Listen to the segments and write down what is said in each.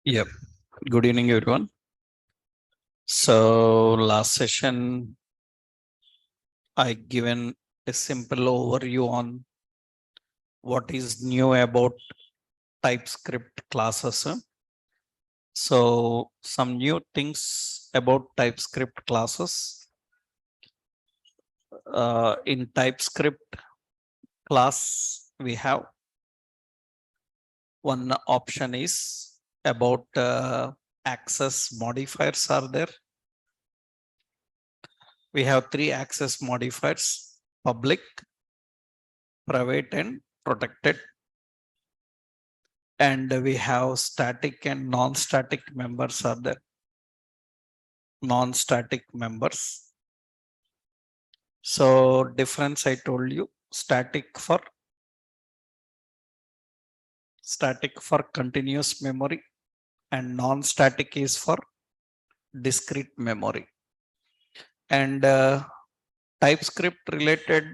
Yep. Good evening, everyone. So last session, I given a simple overview on what is new about TypeScript classes. So some new things about TypeScript classes. In TypeScript class, we have one option is about access modifiers are there. We have three access modifiers: public, private, and protected. And we have static and non-static members are there. Non-static members. So difference I told you, static for continuous memory and non-static is for discrete memory. And TypeScript related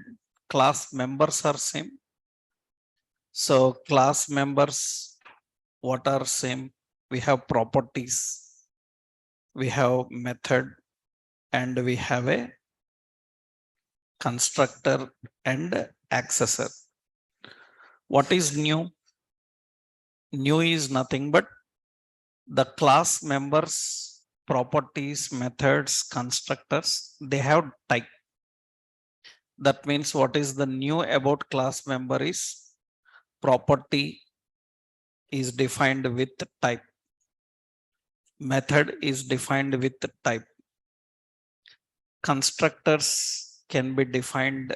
class members are same. So class members, what are same? We have properties, we have method, and we have a constructor and accessor. What is new? New is nothing but the class members, properties, methods, constructors, they have type. That means what is the new about class member is property is defined with type. Method is defined with type. Constructors can be defined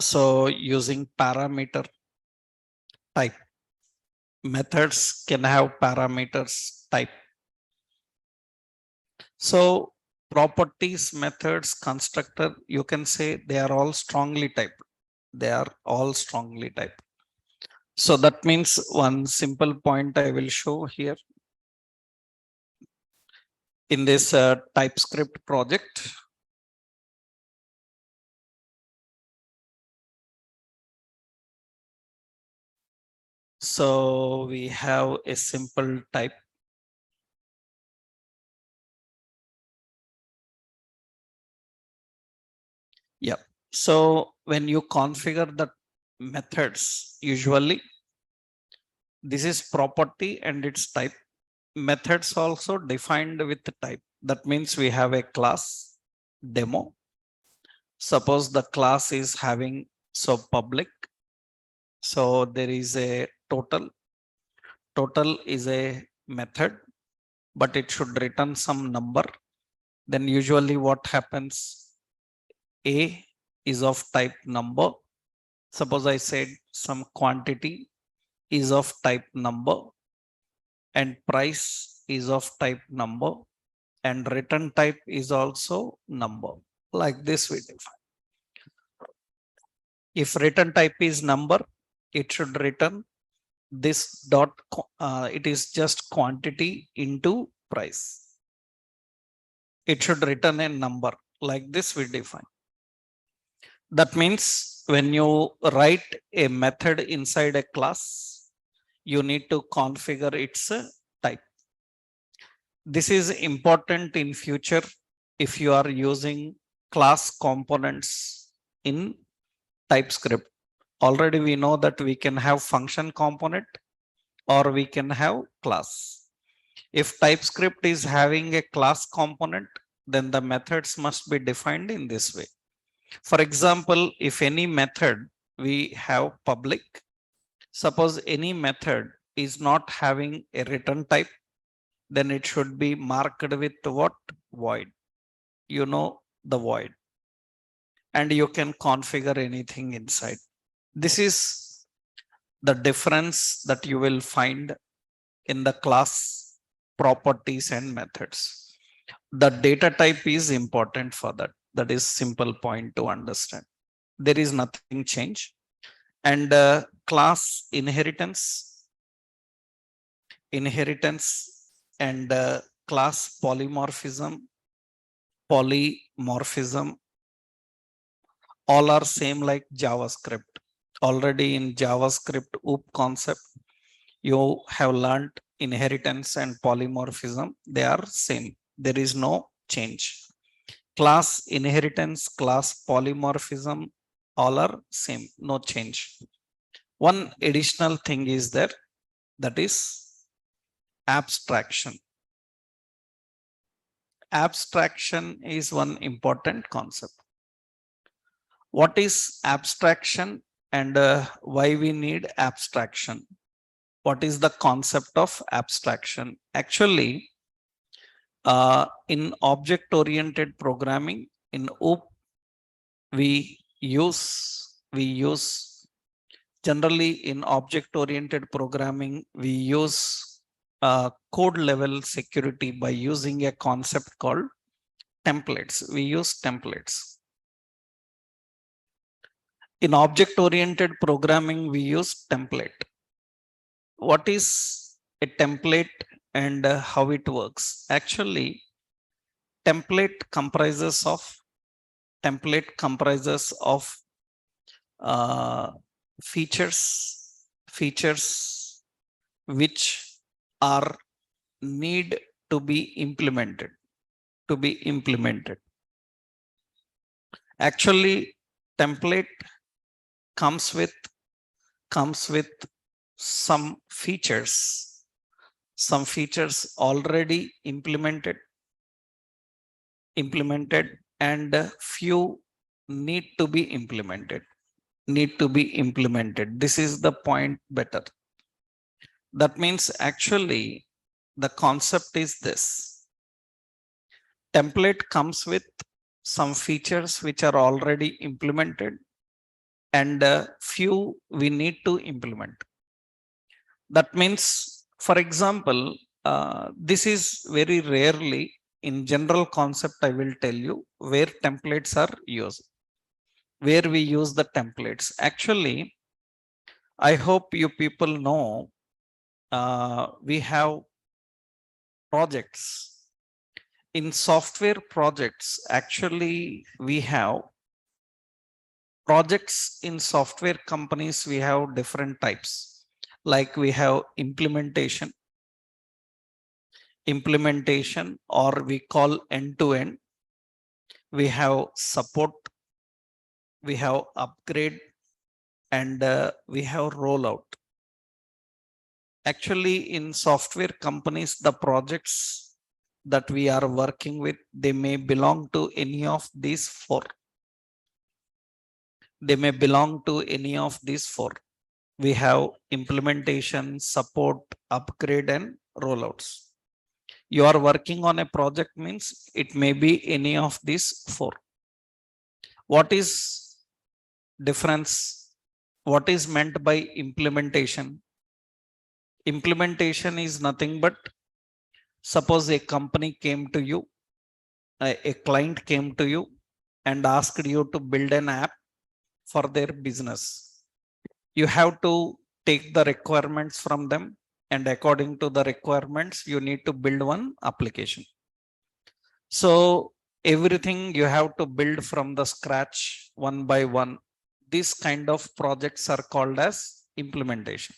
so using parameter type. Methods can have parameters type. So properties, methods, constructor, you can say they are all strongly typed. They are all strongly typed. So that means one simple point I will show here in this TypeScript project. So we have a simple type. Yeah. So when you configure the methods, usually this is property and its type. Methods also defined with the type. That means we have a class demo. Suppose the class is having so public. So there is a total. Total is a method, but it should return some number. Then usually what happens? A is of type number. Suppose I said some quantity is of type number and price is of type number and return type is also number. Like this we define. If return type is number, it should return this dot, it is just quantity into price. It should return a number. Like this we define. That means when you write a method inside a class, you need to configure its type. This is important in future if you are using class components in TypeScript. Already we know that we can have function component or we can have class. If TypeScript is having a class component, then the methods must be defined in this way. For example, if any method we have public, suppose any method is not having a return type, then it should be marked with what? Void. You know the void. And you can configure anything inside. This is the difference that you will find in the class properties and methods. The data type is important for that. That is simple point to understand. There is nothing change. And class inheritance and class polymorphism all are same like JavaScript. Already in JavaScript OOP concept, you have learned inheritance and polymorphism, they are same. There is no change. Class inheritance, class polymorphism, all are same, no change. One additional thing is there, that is abstraction. Abstraction is one important concept. What is abstraction and why we need abstraction? What is the concept of abstraction? Actually, in object-oriented programming, in OOP, we use generally in object-oriented programming, we use code level security by using a concept called templates. We use templates. In object-oriented programming, we use template. What is a template and how it works? Actually, template comprises of features which are need to be implemented. Actually, template comes with some features already implemented and few need to be implemented. This is the point better. That means actually the concept is this: template comes with some features which are already implemented and few we need to implement. That means, for example, this is very rarely in general concept. I will tell you where templates are used, where we use the templates. Actually, I hope you people know we have projects. In software projects, actually, we have projects in software companies. We have different types. Like we have implementation, or we call end-to-end. We have support, we have upgrade, and we have rollout. Actually, in software companies, the projects that we are working with, they may belong to any of these four. We have implementation, support, upgrade, and rollouts. You are working on a project means it may be any of these four. What is difference? What is meant by implementation? Implementation is nothing but, suppose a company came to you, a client came to you and asked you to build an app for their business. You have to take the requirements from them, and according to the requirements, you need to build one application. So everything you have to build from the scratch one by one. These kind of projects are called as implementation.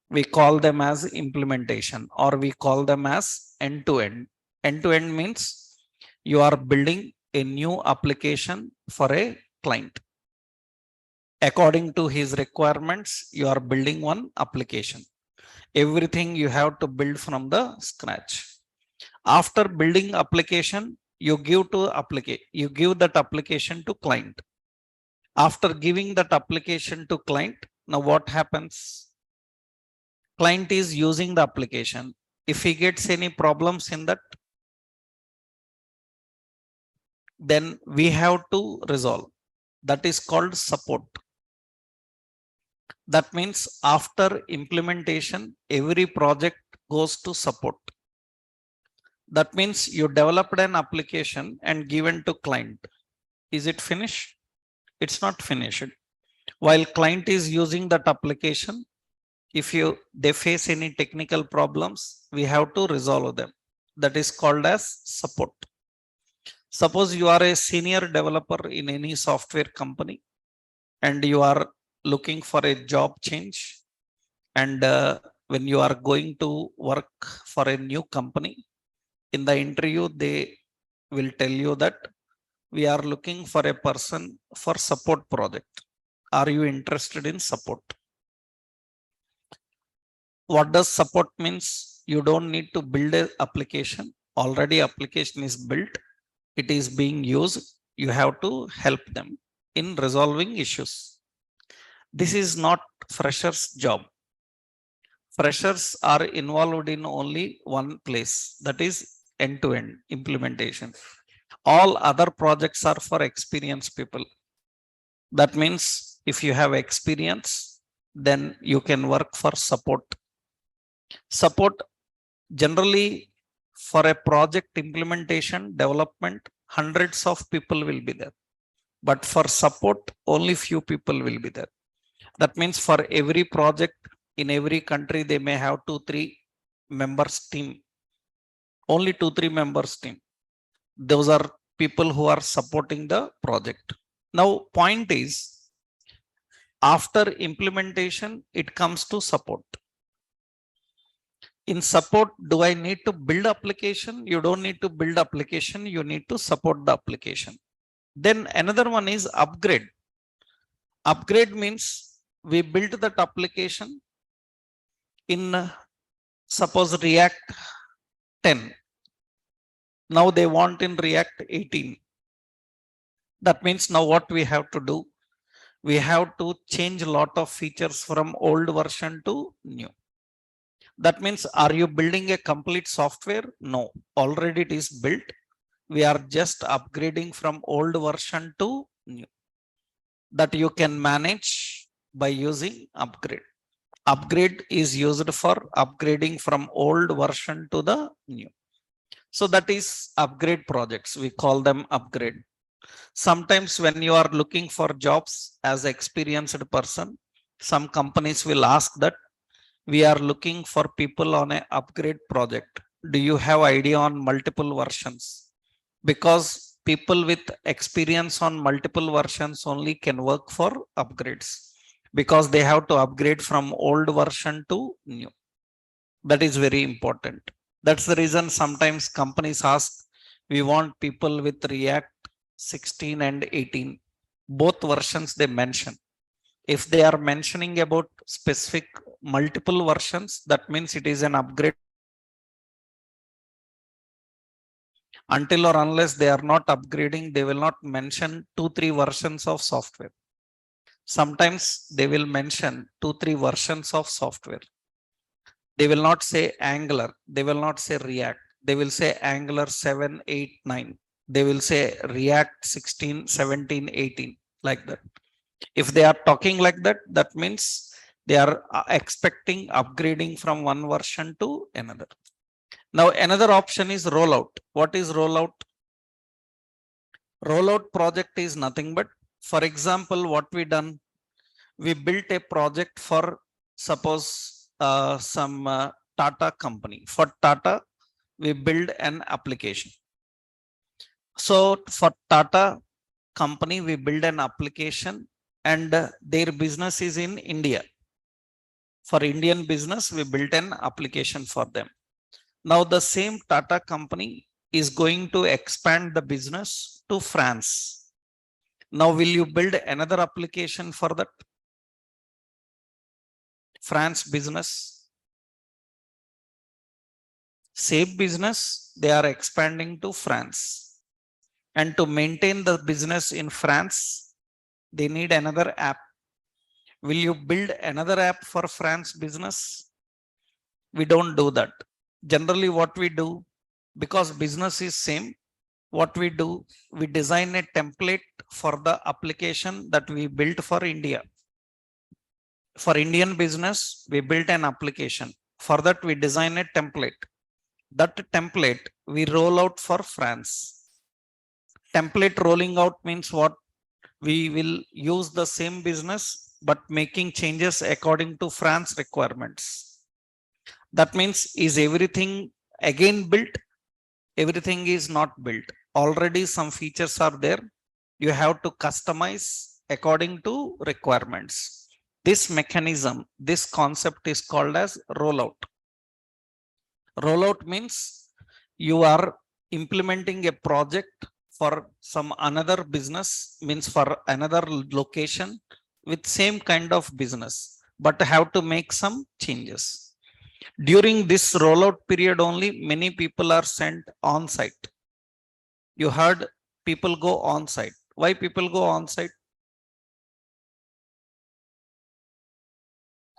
We call them as implementation, or we call them as end-to-end. End-to-end means you are building a new application for a client. According to his requirements, you are building one application. Everything you have to build from the scratch. After building application, you give that application to client. After giving that application to client, now what happens? Client is using the application. If he gets any problems in that, then we have to resolve. That is called support. That means after implementation, every project goes to support. That means you developed an application and given to client. Is it finished? It's not finished. While client is using that application, if they face any technical problems, we have to resolve them. That is called as support. Suppose you are a senior developer in any software company and you are looking for a job change, and when you are going to work for a new company, in the interview, they will tell you that we are looking for a person for support project. Are you interested in support? What does support means? You don't need to build an application. Already application is built. It is being used. You have to help them in resolving issues. This is not freshers job. Freshers are involved in only one place, that is end-to-end implementation. All other projects are for experienced people. That means if you have experience, then you can work for support. Support generally for a project implementation, development, hundreds of people will be there. But for support, only few people will be there. That means for every project in every country, they may have 2-3 members team. Only 2-3 members team. Those are people who are supporting the project. Now, point is, after implementation, it comes to support. In support, do I need to build application? You don't need to build application. You need to support the application. Then another one is upgrade. Upgrade means we built that application in suppose React 10. Now they want in React 18. That means now what we have to do? We have to change a lot of features from old version to new. That means, are you building a complete software? No, already it is built. We are just upgrading from old version to new. That you can manage by using upgrade. Upgrade is used for upgrading from old version to the new. So that is upgrade projects. We call them upgrade. Sometimes when you are looking for jobs as an experienced person, some companies will ask that we are looking for people on an upgrade project. Do you have idea on multiple versions? Because people with experience on multiple versions only can work for upgrades, because they have to upgrade from old version to new. That is very important. That's the reason sometimes companies ask, we want people with React 16 and 18, both versions they mention. If they are mentioning about specific multiple versions, that means it is an upgrade. Until or unless they are not upgrading, they will not mention 2-3 versions of software. Sometimes they will mention 2-3 versions of software. They will not say Angular. They will not say React. They will say Angular 7, 8, 9. They will say React 16, 17, 18, like that. If they are talking like that, that means they are expecting upgrading from one version to another. Now, another option is rollout. What is rollout? Rollout project is nothing but, for example, what we done, we built a project for suppose some Tata company. For Tata, we build an application. So for Tata company, we build an application and their business is in India. For Indian business, we built an application for them. Now the same Tata company is going to expand the business to France. Now will you build another application for that France business? Same business, they are expanding to France. And to maintain the business in France, they need another app. Will you build another app for France business? We don't do that. Generally what we do, because business is same, what we do, we design a template for the application that we built for India. For Indian business, we built an application. For that, we design a template. That template we roll out for France. Template rolling out means what? We will use the same business, but making changes according to France requirements. That means, is everything again built? Everything is not built. Already some features are there. You have to customize according to requirements. This mechanism, this concept is called as rollout. Rollout means you are implementing a project for some another business, means for another location with same kind of business, but have to make some changes. During this rollout period only, many people are sent on site. You heard people go on site. Why people go on site?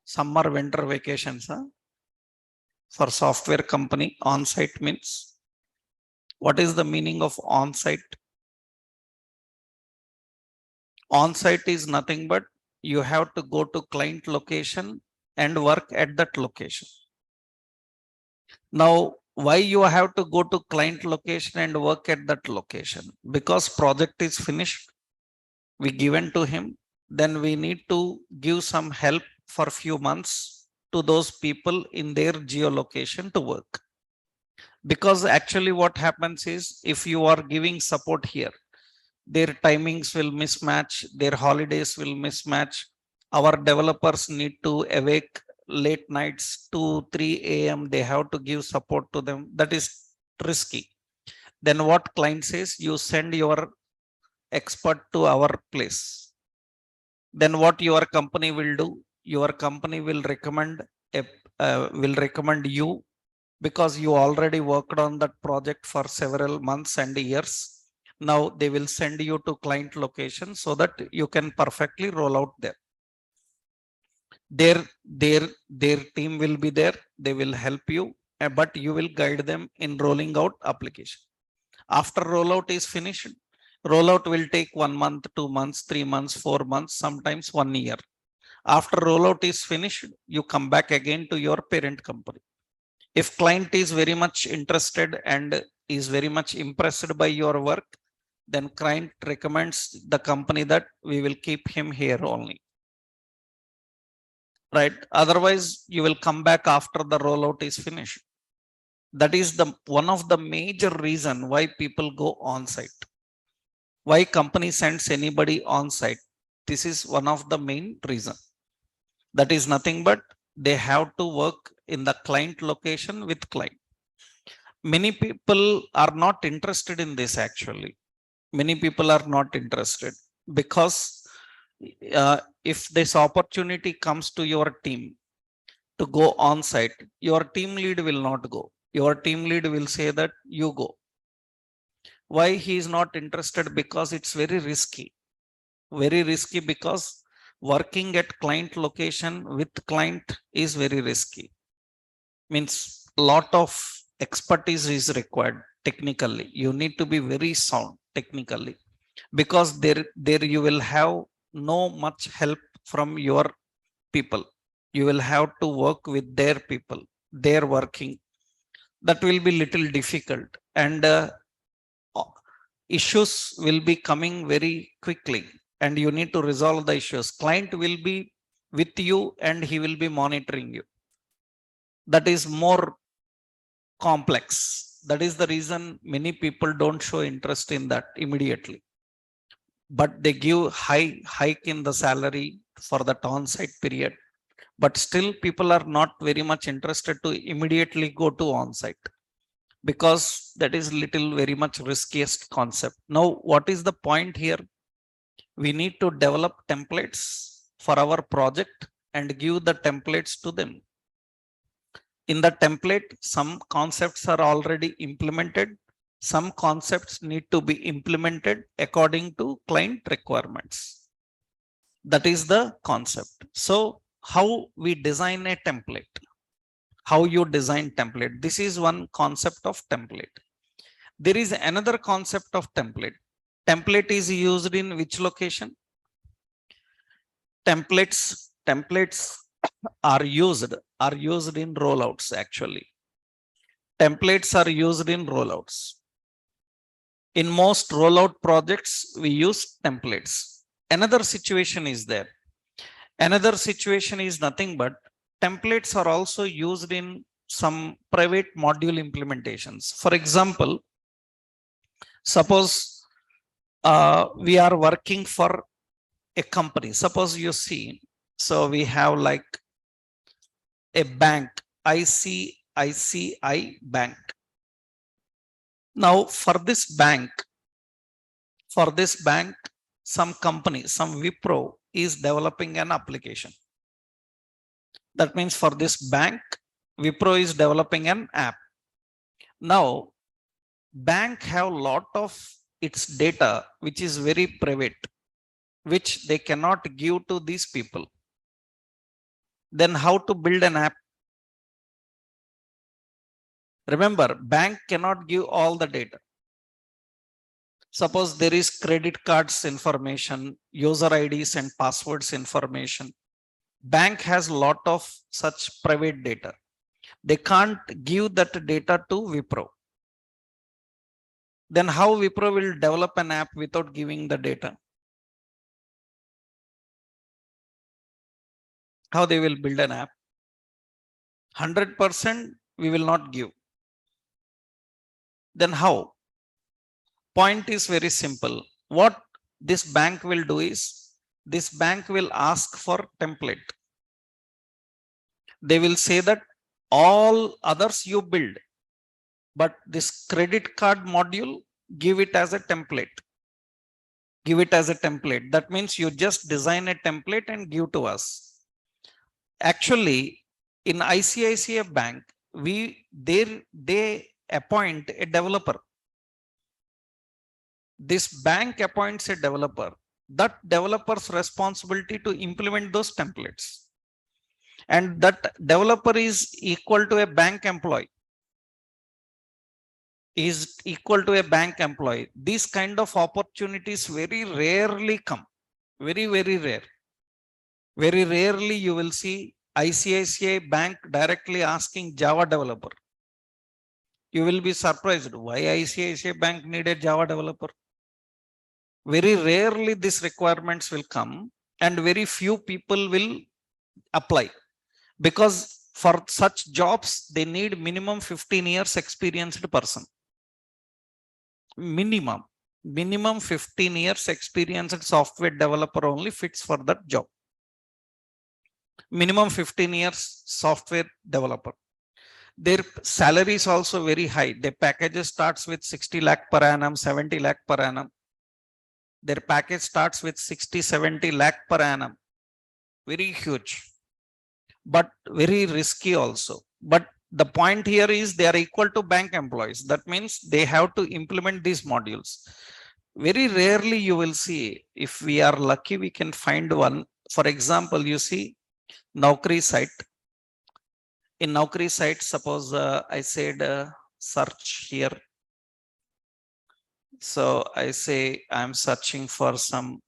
Summer, winter vacations. Huh? For software company, on site means, what is the meaning of on site? On site is nothing but you have to go to client location and work at that location. Now, why you have to go to client location and work at that location? Because project is finished, we given to him, then we need to give some help for few months to those people in their geolocation to work. Because actually what happens is, if you are giving support here, their timings will mismatch, their holidays will mismatch. Our developers need to awake late nights, 2, 3 a.m. They have to give support to them. That is risky. Then what client says, you send your expert to our place. Then what your company will do? Your company will recommend you, because you already worked on that project for several months and years. Now they will send you to client location so that you can perfectly roll out there. Their team will be there. They will help you, but you will guide them in rolling out application. After rollout is finished, rollout will take 1 month, 2 months, 3 months, 4 months, sometimes 1 year. After rollout is finished, you come back again to your parent company. If client is very much interested and is very much impressed by your work, then client recommends the company that we will keep him here only. Right? Otherwise, you will come back after the rollout is finished. That is the one of the major reason why people go on site. Why company sends anybody on site? This is one of the main reason. That is nothing but they have to work in the client location with client. Many people are not interested in this actually. Many people are not interested because if this opportunity comes to your team to go on site, your team lead will not go. Your team lead will say that you go. Why he is not interested? Because it's very risky. Very risky because working at client location with client is very risky. Means a lot of expertise is required technically. You need to be very sound technically, because there you will have no much help from your people. You will have to work with their people. They're working. That will be little difficult, and issues will be coming very quickly, and you need to resolve the issues. Client will be with you and he will be monitoring you. That is more complex. That is the reason many people don't show interest in that immediately. But they give hike in the salary for that on-site period. But still people are not very much interested to immediately go to on-site, because that is little very much riskiest concept. Now, what is the point here? We need to develop templates for our project and give the templates to them. In the template, some concepts are already implemented. Some concepts need to be implemented according to client requirements. That is the concept. So how we design a template? How you design template? This is one concept of template. There is another concept of template. Template is used in which location? Templates are used in rollouts actually. Templates are used in rollouts. In most rollout projects, we use templates. Another situation is there. Another situation is nothing but templates are also used in some private module implementations. For example, suppose we are working for a company. Suppose you see So we have like a bank, ICICI Bank. Now for this bank, some company, some Wipro is developing an application. That means for this bank, Wipro is developing an app. Now, bank have a lot of its data, which is very private, which they cannot give to these people. Then how to build an app? Remember, bank cannot give all the data. Suppose there is credit cards information, user IDs and passwords information. Bank has a lot of such private data. They can't give that data to Wipro. Then how Wipro will develop an app without giving the data? How they will build an app? 100% we will not give. Then how? Point is very simple. What this bank will do is, this bank will ask for template. They will say that all others you build, but this credit card module, give it as a template. Give it as a template. That means you just design a template and give to us. Actually, in ICICI Bank, they appoint a developer. This bank appoints a developer. That developer's responsibility to implement those templates. And that developer is equal to a bank employee. Is equal to a bank employee. These kind of opportunities very rarely come. Very, very rare. Very rarely you will see ICICI Bank directly asking Java developer. You will be surprised why ICICI Bank need a Java developer. Very rarely these requirements will come and very few people will apply, because for such jobs they need minimum 15 years experienced person. Minimum 15 years experienced software developer only fits for that job. Minimum 15 years software developer. Their salary is also very high. Their packages starts with 60 lakh per annum, 70 lakh per annum. Their package starts with 60-70 lakh per annum. Very huge, but very risky also. But the point here is they are equal to bank employees. That means they have to implement these modules. Very rarely you will see, if we are lucky, we can find one. For example, you see Naukri site. In Naukri site, suppose I said search here. So I say I'm searching for some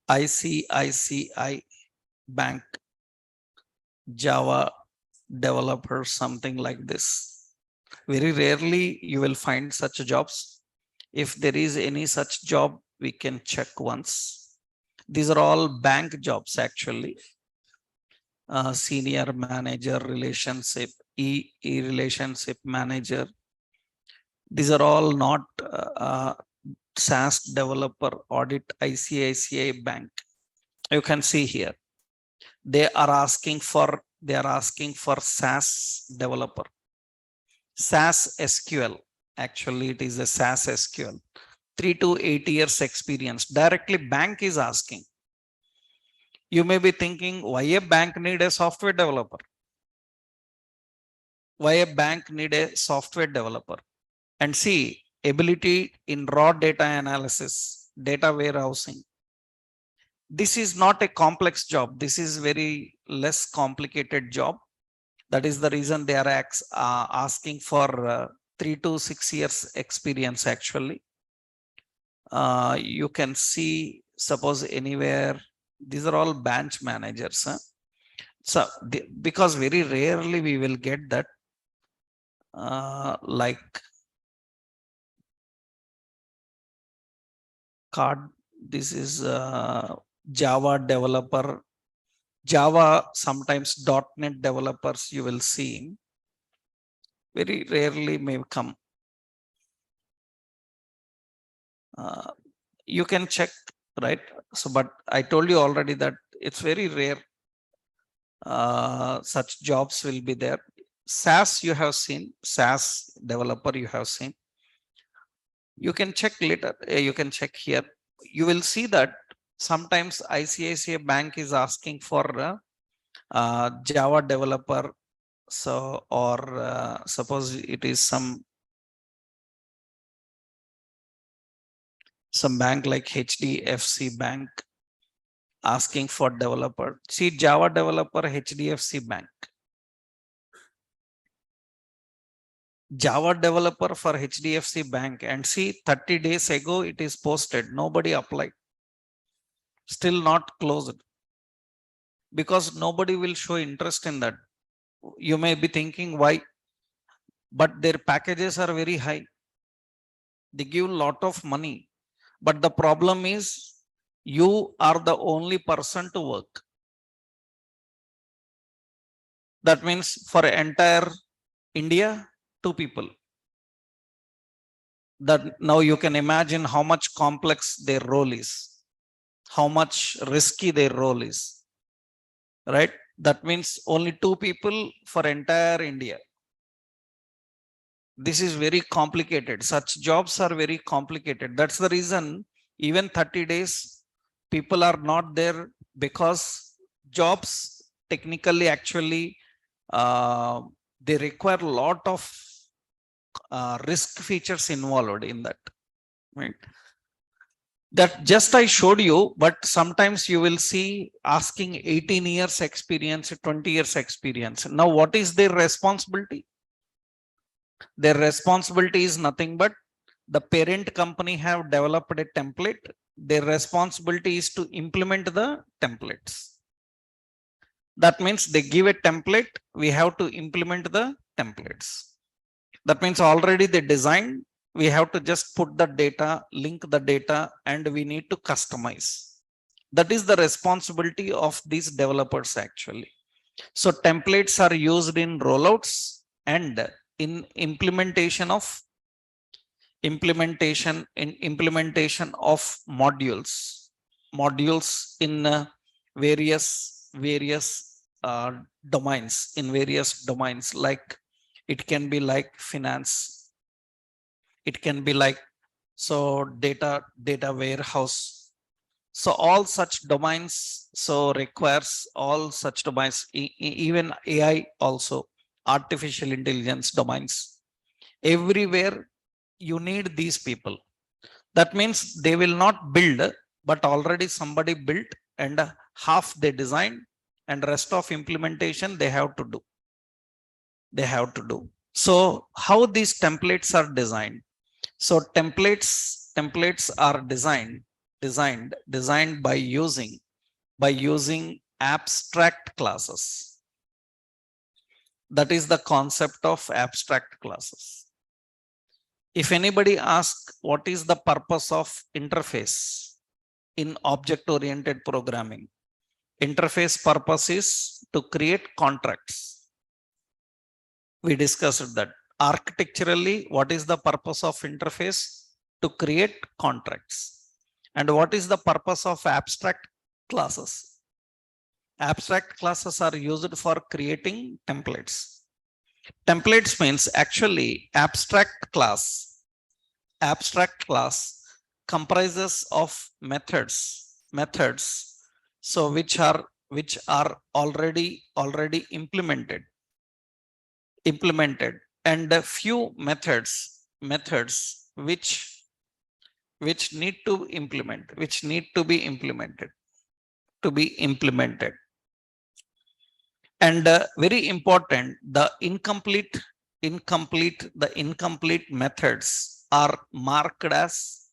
ICICI Bank Java developer, something like this. Very rarely you will find such jobs. If there is any such job, we can check once. These are all bank jobs actually. Senior manager relationship, e-relationship manager. These are all not SaaS developer audit ICICI Bank. You can see here. They are asking for SaaS developer. SaaS SQL. Actually, it is a SaaS SQL. 3 to 8 years experience. Directly bank is asking. You may be thinking, why a bank need a software developer? Why a bank need a software developer? And see, ability in raw data analysis, data warehousing. This is not a complex job. This is very less complicated job. That is the reason they are asking for 3 to 6 years experience actually. You can see, suppose anywhere, these are all branch managers. So because very rarely we will get that like card. This is Java developer. Java, sometimes .NET developers you will see. Very rarely may come. You can check, right? So, but I told you already that it's very rare such jobs will be there. SaaS you have seen, SaaS developer you have seen. You can check later, you can check here. You will see that sometimes ICICI Bank is asking for Java developer. So, or suppose it is some bank like HDFC Bank asking for developer. See, Java developer, HDFC Bank. Java developer for HDFC Bank, and see 30 days ago it is posted. Nobody applied. Still not closed. Because nobody will show interest in that. You may be thinking why, but their packages are very high. They give a lot of money. But the problem is you are the only person to work. That means for entire India, 2 people. That now you can imagine how much complex their role is, how much risky their role is, right? That means only 2 people for entire India. This is very complicated. Such jobs are very complicated. That's the reason even 30 days people are not there, because jobs technically actually they require a lot of risk features involved in that, right? That just I showed you, but sometimes you will see asking 18 years experience, 20 years experience. Now, what is their responsibility? Their responsibility is nothing but the parent company have developed a template. Their responsibility is to implement the templates. That means they give a template, we have to implement the templates. That means already they designed, we have to just put the data, link the data, and we need to customize. That is the responsibility of these developers actually. So templates are used in rollouts and in implementation of modules in various domains, like it can be like finance, it can be like so data warehouse. So all such domains so requires all such domains, even AI also, artificial intelligence domains. Everywhere you need these people. That means they will not build, but already somebody built, and half they design, and rest of implementation they have to do. So how these templates are designed? So templates are designed by using abstract classes. That is the concept of abstract classes. If anybody asks what is the purpose of interface in object-oriented programming, interface purpose is to create contracts. We discussed that. Architecturally, what is the purpose of interface? To create contracts. And what is the purpose of abstract classes? Abstract classes are used for creating templates. Templates means actually abstract class comprises of methods so which are already implemented, and a few methods which need to be implemented. And very important, the incomplete methods are marked as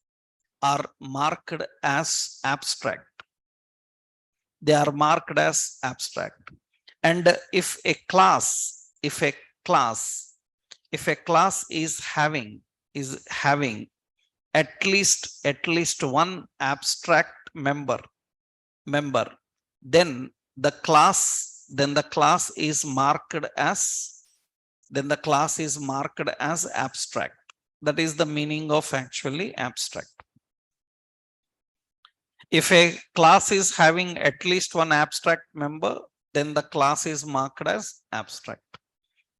abstract. They are marked as abstract. And if a class is having at least one abstract member, then the class is marked as abstract. That is the meaning of actually abstract. If a class is having at least one abstract member, then the class is marked as abstract.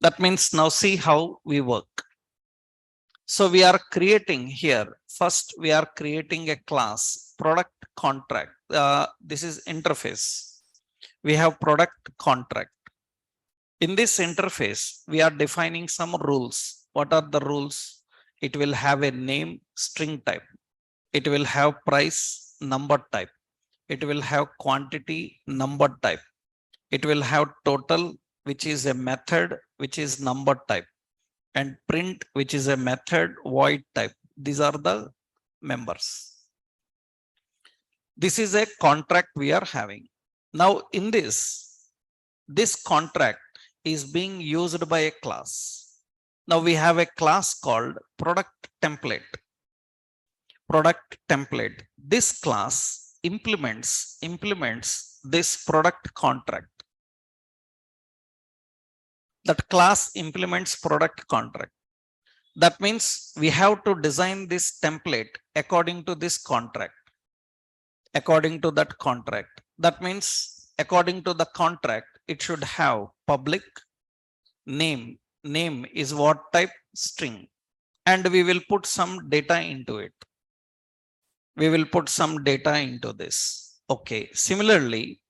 That means now see how we work. So we are creating here, first we are creating a class product contract. This is interface. We have product contract. In this interface, we are defining some rules. What are the rules? It will have a name string type. It will have price number type. It will have quantity number type. It will have total, which is a method, which is number type, and print, which is a method void type. These are the members. This is a contract we are having. Now in this contract is being used by a class. Now we have a class called product template. Product template. This class implements this product contract. That class implements product contract. That means we have to design this template according to this contract. According to that contract. That means according to the contract, it should have public name. Name is what type? String. And we will put some data into it. We will put some data into this. Okay. Similarly,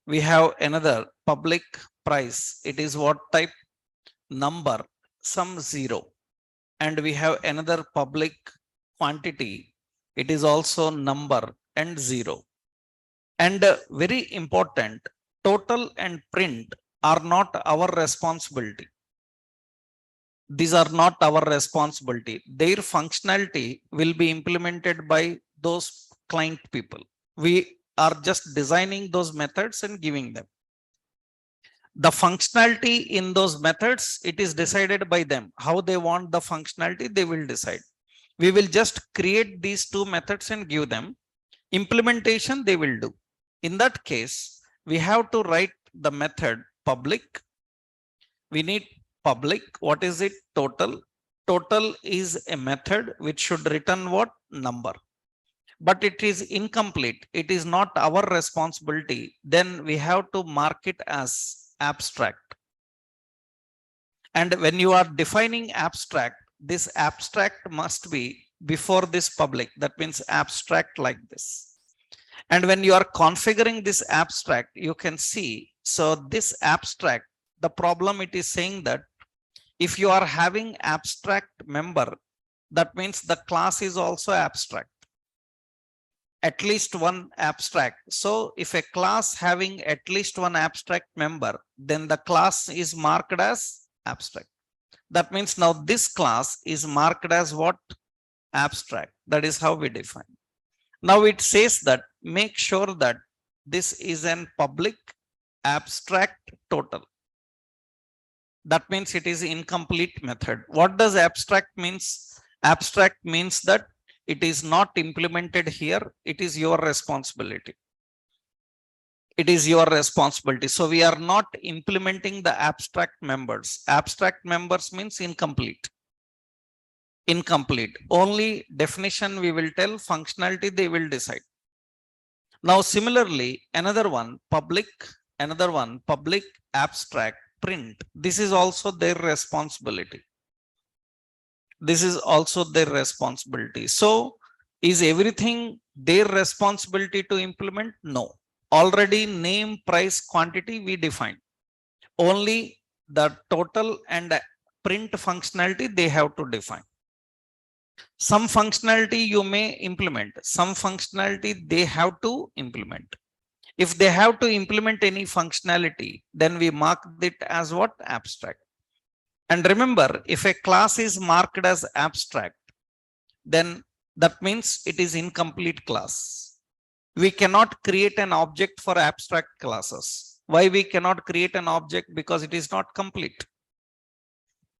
we have another public price. It is what type? Number, some 0. And we have another public quantity. It is also number and 0. And very important, total and print are not our responsibility. These are not our responsibility. Their functionality will be implemented by those client people. We are just designing those methods and giving them. The functionality in those methods, it is decided by them. How they want the functionality, they will decide. We will just create these two methods and give them. Implementation they will do. In that case, we have to write the method public. We need public. What is it? Total. Total is a method which should return what? Number. But it is incomplete. It is not our responsibility. Then we have to mark it as abstract. And when you are defining abstract, this abstract must be before this public. That means abstract like this. And when you are configuring this abstract, you can see, so this abstract, the problem it is saying that if you are having abstract member, that means the class is also abstract. At least one abstract. So if a class having at least one abstract member, then the class is marked as abstract. That means now this class is marked as what? Abstract. That is how we define. Now it says that make sure that this is an public abstract total. That means it is incomplete method. What does abstract means? Abstract means that it is not implemented here. It is your responsibility. It is your responsibility. So we are not implementing the abstract members. Abstract members means incomplete. Incomplete. Only definition we will tell, functionality they will decide. Now similarly, another one public abstract print. This is also their responsibility. This is also their responsibility. So is everything their responsibility to implement? No. Already name, price, quantity we define. Only the total and print functionality they have to define. Some functionality you may implement. Some functionality they have to implement. If they have to implement any functionality, then we mark it as what? Abstract. And remember, if a class is marked as abstract, then that means it is incomplete class. We cannot create an object for abstract classes. Why we cannot create an object? Because it is not complete.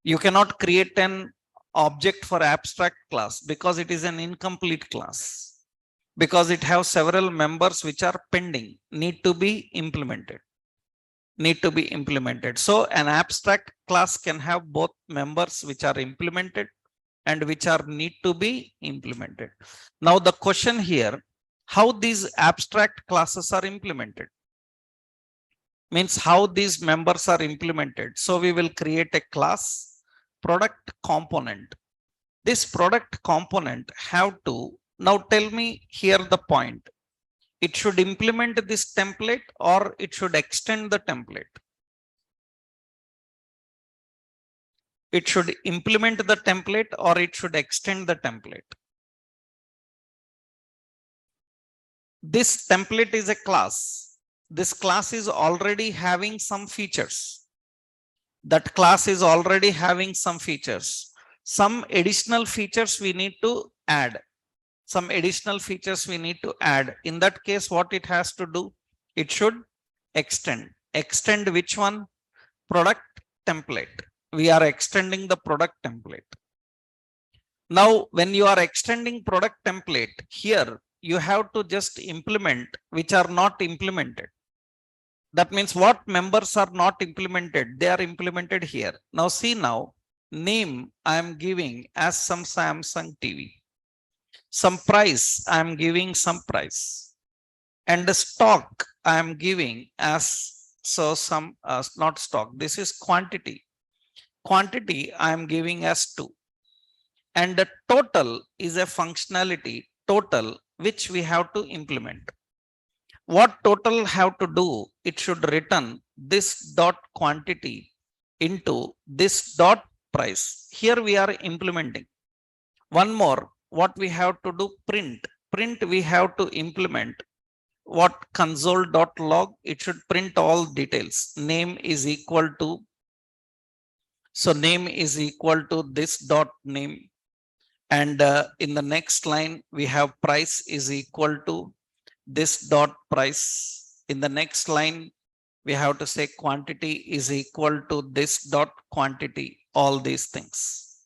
You cannot create an object for abstract class because it is an incomplete class. Because it has several members which are pending, need to be implemented. So an abstract class can have both members which are implemented and which are need to be implemented. Now the question here, how these abstract classes are implemented. Means how these members are implemented. So we will create a class product component. This product component have to, now tell me here the point. It should implement this template or it should extend the template. It should implement the template or it should extend the template. This template is a class. This class is already having some features. That class is already having some features. Some additional features we need to add. Some additional features we need to add. In that case, what it has to do? It should extend. Extend which one? Product template. We are extending the product template. Now, when you are extending product template, here you have to just implement which are not implemented. That means what members are not implemented, they are implemented here. Now see now, name I am giving as some Samsung TV. Some price I am giving some price. And the stock I am giving as so some not stock. This is quantity. Quantity I am giving as 2. And the total is a functionality total which we have to implement. What total have to do? It should return this dot quantity into this dot price. Here we are implementing. One more, what we have to do? Print. Print we have to implement. What console.log? It should print all details. Name is equal to, so name is equal to this dot name. And in the next line, we have price is equal to this dot price. In the next line, we have to say quantity is equal to this dot quantity, all these things.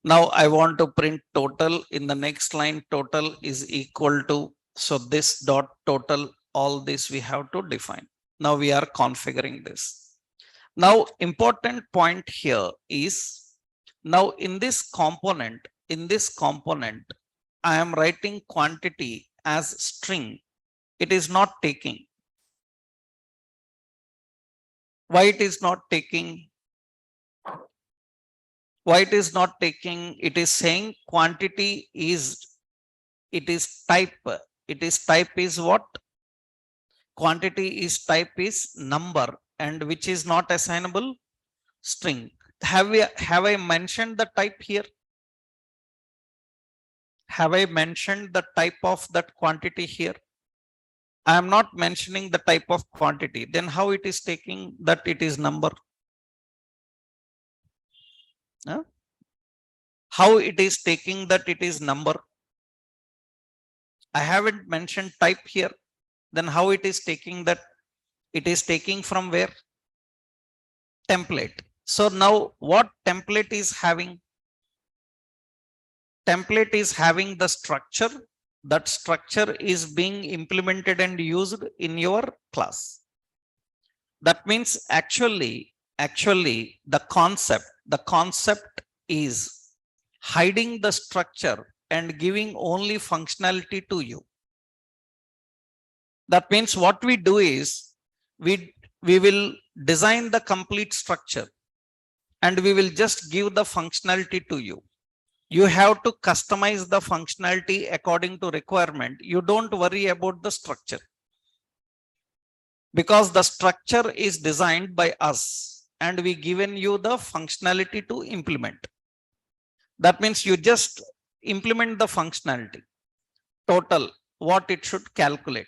Now I want to print total. In the next line, total is equal to, so this dot total, all this we have to define. Now we are configuring this. Now important point here is, now in this component, I am writing quantity as string. It is not taking. Why it is not taking? Why it is not taking? It is saying quantity is, it is type. It is type is what? Quantity is type is number, and which is not assignable? String. Have I mentioned the type here? Have I mentioned the type of that quantity here? I am not mentioning the type of quantity. Then how it is taking that it is number? Huh? How it is taking that it is number? I haven't mentioned type here. Then how it is taking that? It is taking from where? Template. So now what template is having? Template is having the structure. That structure is being implemented and used in your class. That means actually the concept is hiding the structure and giving only functionality to you. That means what we do is we will design the complete structure and we will just give the functionality to you. You have to customize the functionality according to requirement. You don't worry about the structure, because the structure is designed by us and we given you the functionality to implement. That means you just implement the functionality. Total, what it should calculate.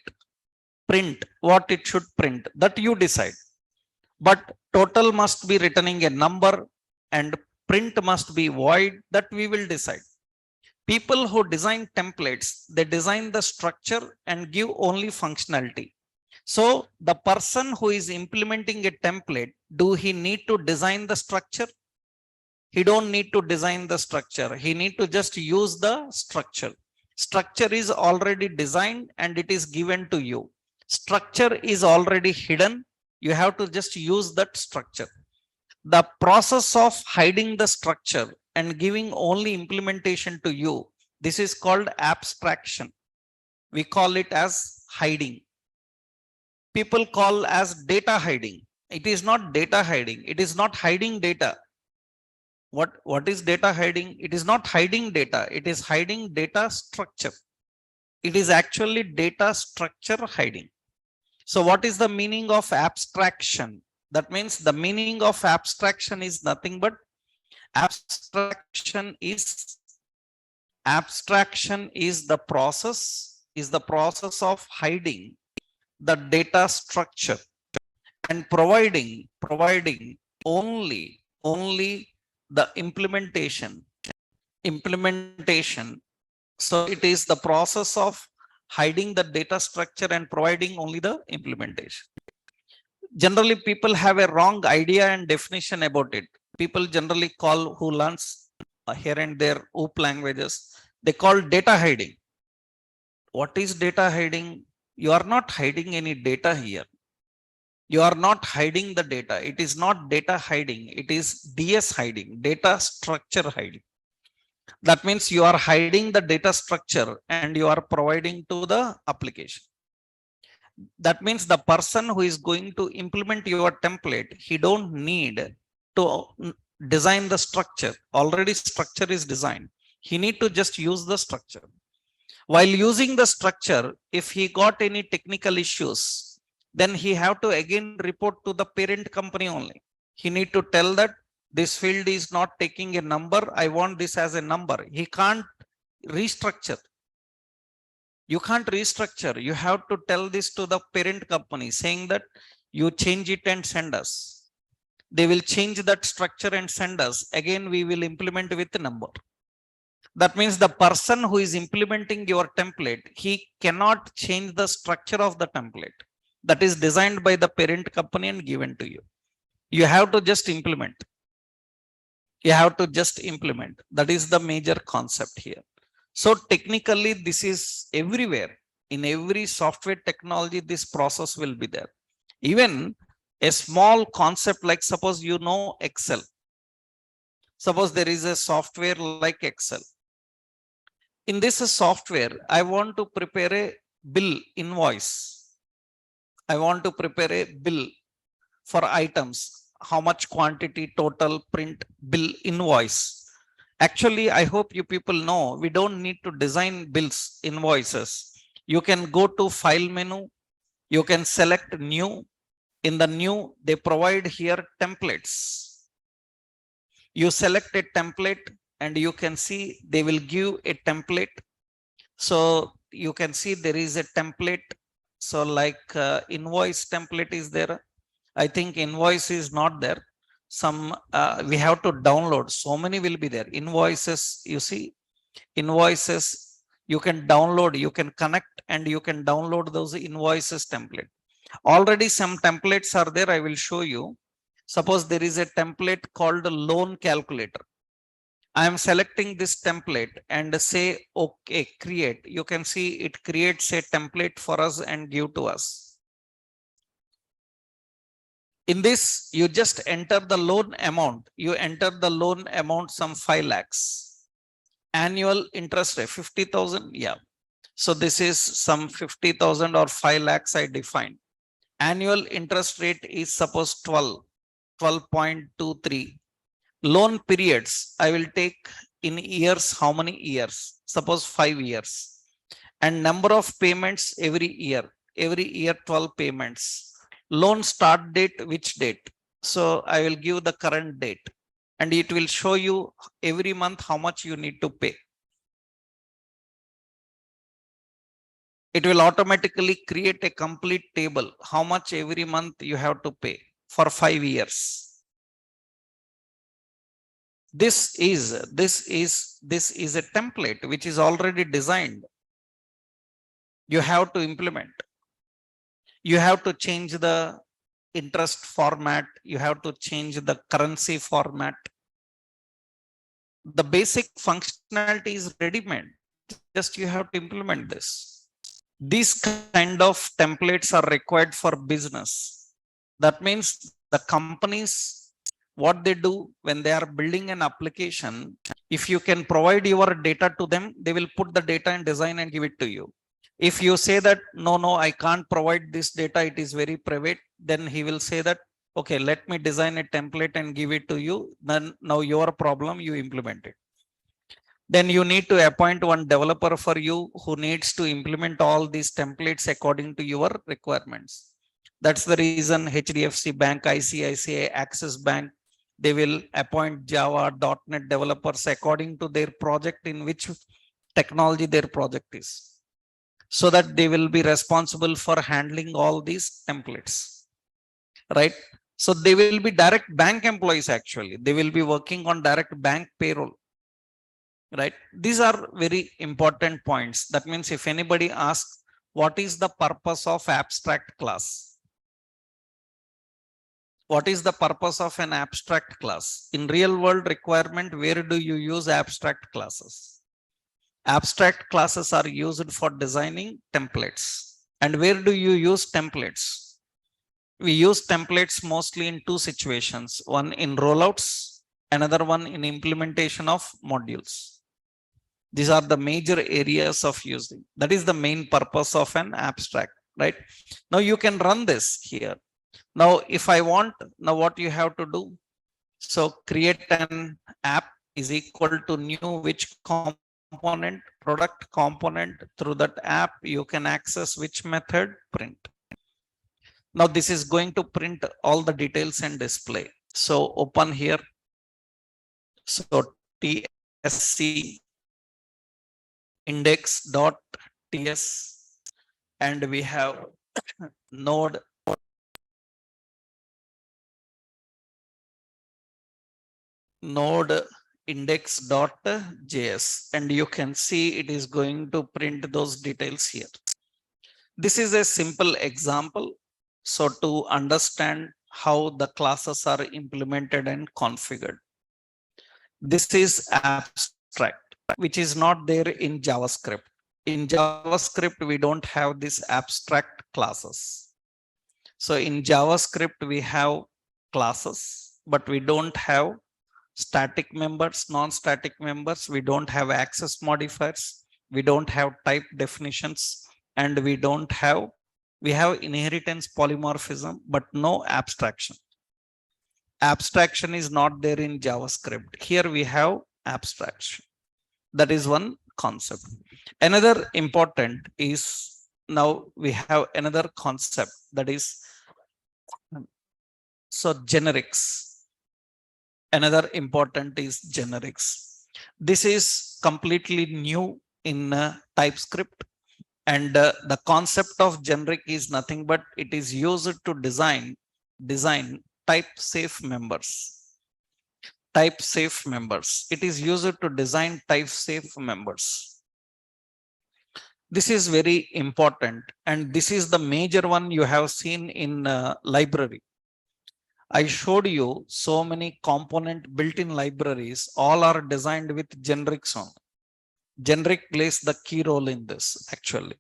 Print, what it should print, that you decide. But total must be returning a number and print must be void, that we will decide. People who design templates, they design the structure and give only functionality. So the person who is implementing a template, do he need to design the structure? He don't need to design the structure. He need to just use the structure. Structure is already designed and it is given to you. Structure is already hidden. You have to just use that structure. The process of hiding the structure and giving only implementation to you, this is called abstraction. We call it as hiding. People call as data hiding. It is not data hiding. It is not hiding data. What is data hiding? It is not hiding data. It is hiding data structure. It is actually data structure hiding. So what is the meaning of abstraction? That means the meaning of abstraction is nothing but abstraction is the process of hiding the data structure and providing only the implementation. So it is the process of hiding the data structure and providing only the implementation. Generally, people have a wrong idea and definition about it. People generally call who learns here and there OOP languages, they call data hiding. What is data hiding? You are not hiding any data here. You are not hiding the data. It is not data hiding. It is DS hiding, data structure hiding. That means you are hiding the data structure and you are providing to the application. That means the person who is going to implement your template, he don't need to design the structure. Already structure is designed. He need to just use the structure. While using the structure, if he got any technical issues, then he have to again report to the parent company only. He need to tell that this field is not taking a number. I want this as a number. He can't restructure. You can't restructure. You have to tell this to the parent company saying that you change it and send us. They will change that structure and send us. Again, we will implement with the number. That means the person who is implementing your template, he cannot change the structure of the template that is designed by the parent company and given to you. You have to just implement. You have to just implement. That is the major concept here. So technically, this is everywhere. In every software technology, this process will be there. Even a small concept like suppose you know Excel. Suppose there is a software like Excel. In this software, I want to prepare a bill invoice. I want to prepare a bill for items. How much quantity, total, print, bill, invoice. Actually, I hope you people know we don't need to design bills, invoices. You can go to file menu. You can select new. In the new, they provide here templates. You select a template and you can see they will give a template. So you can see there is a template. So like invoice template is there. I think invoice is not there. Some we have to download. So many will be there. Invoices, you see, invoices you can download, you can connect and you can download those invoices template. Already some templates are there. I will show you. Suppose there is a template called loan calculator. I am selecting this template and say, okay, create. You can see it creates a template for us and give to us. In this, you just enter the loan amount. You enter the loan amount, some 5 lakhs. Annual interest rate, 50,000. Yeah. So this is some 50,000 or 5 lakhs I define. Annual interest rate is suppose 12.23. Loan periods, I will take in years, how many years? Suppose 5 years. And number of payments every year 12 payments. Loan start date, which date? So I will give the current date and it will show you every month how much you need to pay. It will automatically create a complete table, how much every month you have to pay for 5 years. This is a template which is already designed. You have to implement. You have to change the interest format. You have to change the currency format. The basic functionality is ready-made. Just you have to implement this. These kind of templates are required for business. That means the companies, what they do when they are building an application, if you can provide your data to them, they will put the data and design and give it to you. If you say that, no, I can't provide this data, it is very private, then he will say that, okay, let me design a template and give it to you. Then now your problem, you implement it. Then you need to appoint one developer for you who needs to implement all these templates according to your requirements. That's the reason HDFC Bank, ICICI, Axis Bank, they will appoint Java, .NET developers according to their project, in which technology their project is, so that they will be responsible for handling all these templates, right? So they will be direct bank employees. Actually, they will be working on direct bank payroll, right? These are very important points. That means if anybody asks, what is the purpose of abstract class? What is the purpose of an abstract class? In real world requirement, where do you use abstract classes? Abstract classes are used for designing templates. And where do you use templates? We use templates mostly in two situations, one in rollouts, another one in implementation of modules. These are the major areas of using. That is the main purpose of an abstract, right? Now you can run this here. Now, if I want, now what you have to do? So create an app is equal to new which component, product component. Through that app, you can access which method? Print. Now this is going to print all the details and display. So open here. So TSC index.ts, and we have node index.js, and you can see it is going to print those details here. This is a simple example. So to understand how the classes are implemented and configured. This is abstract, which is not there in JavaScript. In JavaScript, we don't have this abstract classes. So in JavaScript, we have classes, but we don't have static members, non-static members. We don't have access modifiers. We don't have type definitions, and we have inheritance polymorphism, but no abstraction. Abstraction is not there in JavaScript. Here we have abstraction. That is one concept. Another important is, now we have another concept, that is, so generics. Another important is generics. This is completely new in TypeScript, and the concept of generic is nothing but it is used to design type safe members. Type safe members. It is used to design type safe members. This is very important, and this is the major one you have seen in library. I showed you so many component built-in libraries, all are designed with generics on. Generic plays the key role in this actually.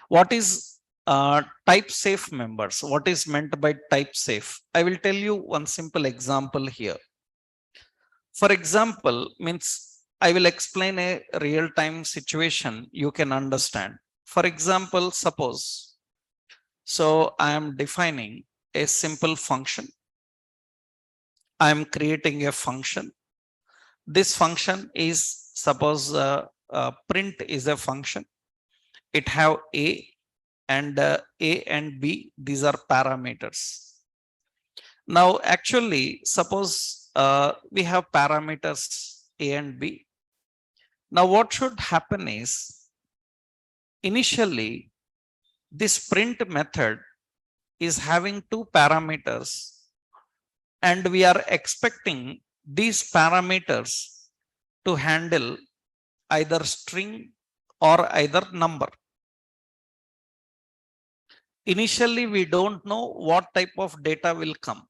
What is type safe members? What is meant by type safe? I will tell you one simple example here. For example, means I will explain a real-time situation you can understand. For example, suppose, so I am defining a simple function. I am creating a function. This function is, suppose print is a function. It have A and B. These are parameters. Now, actually, suppose we have parameters A and B. Now, what should happen is, initially, this print method is having two parameters, and we are expecting these parameters to handle either string or either number. Initially, we don't know what type of data will come.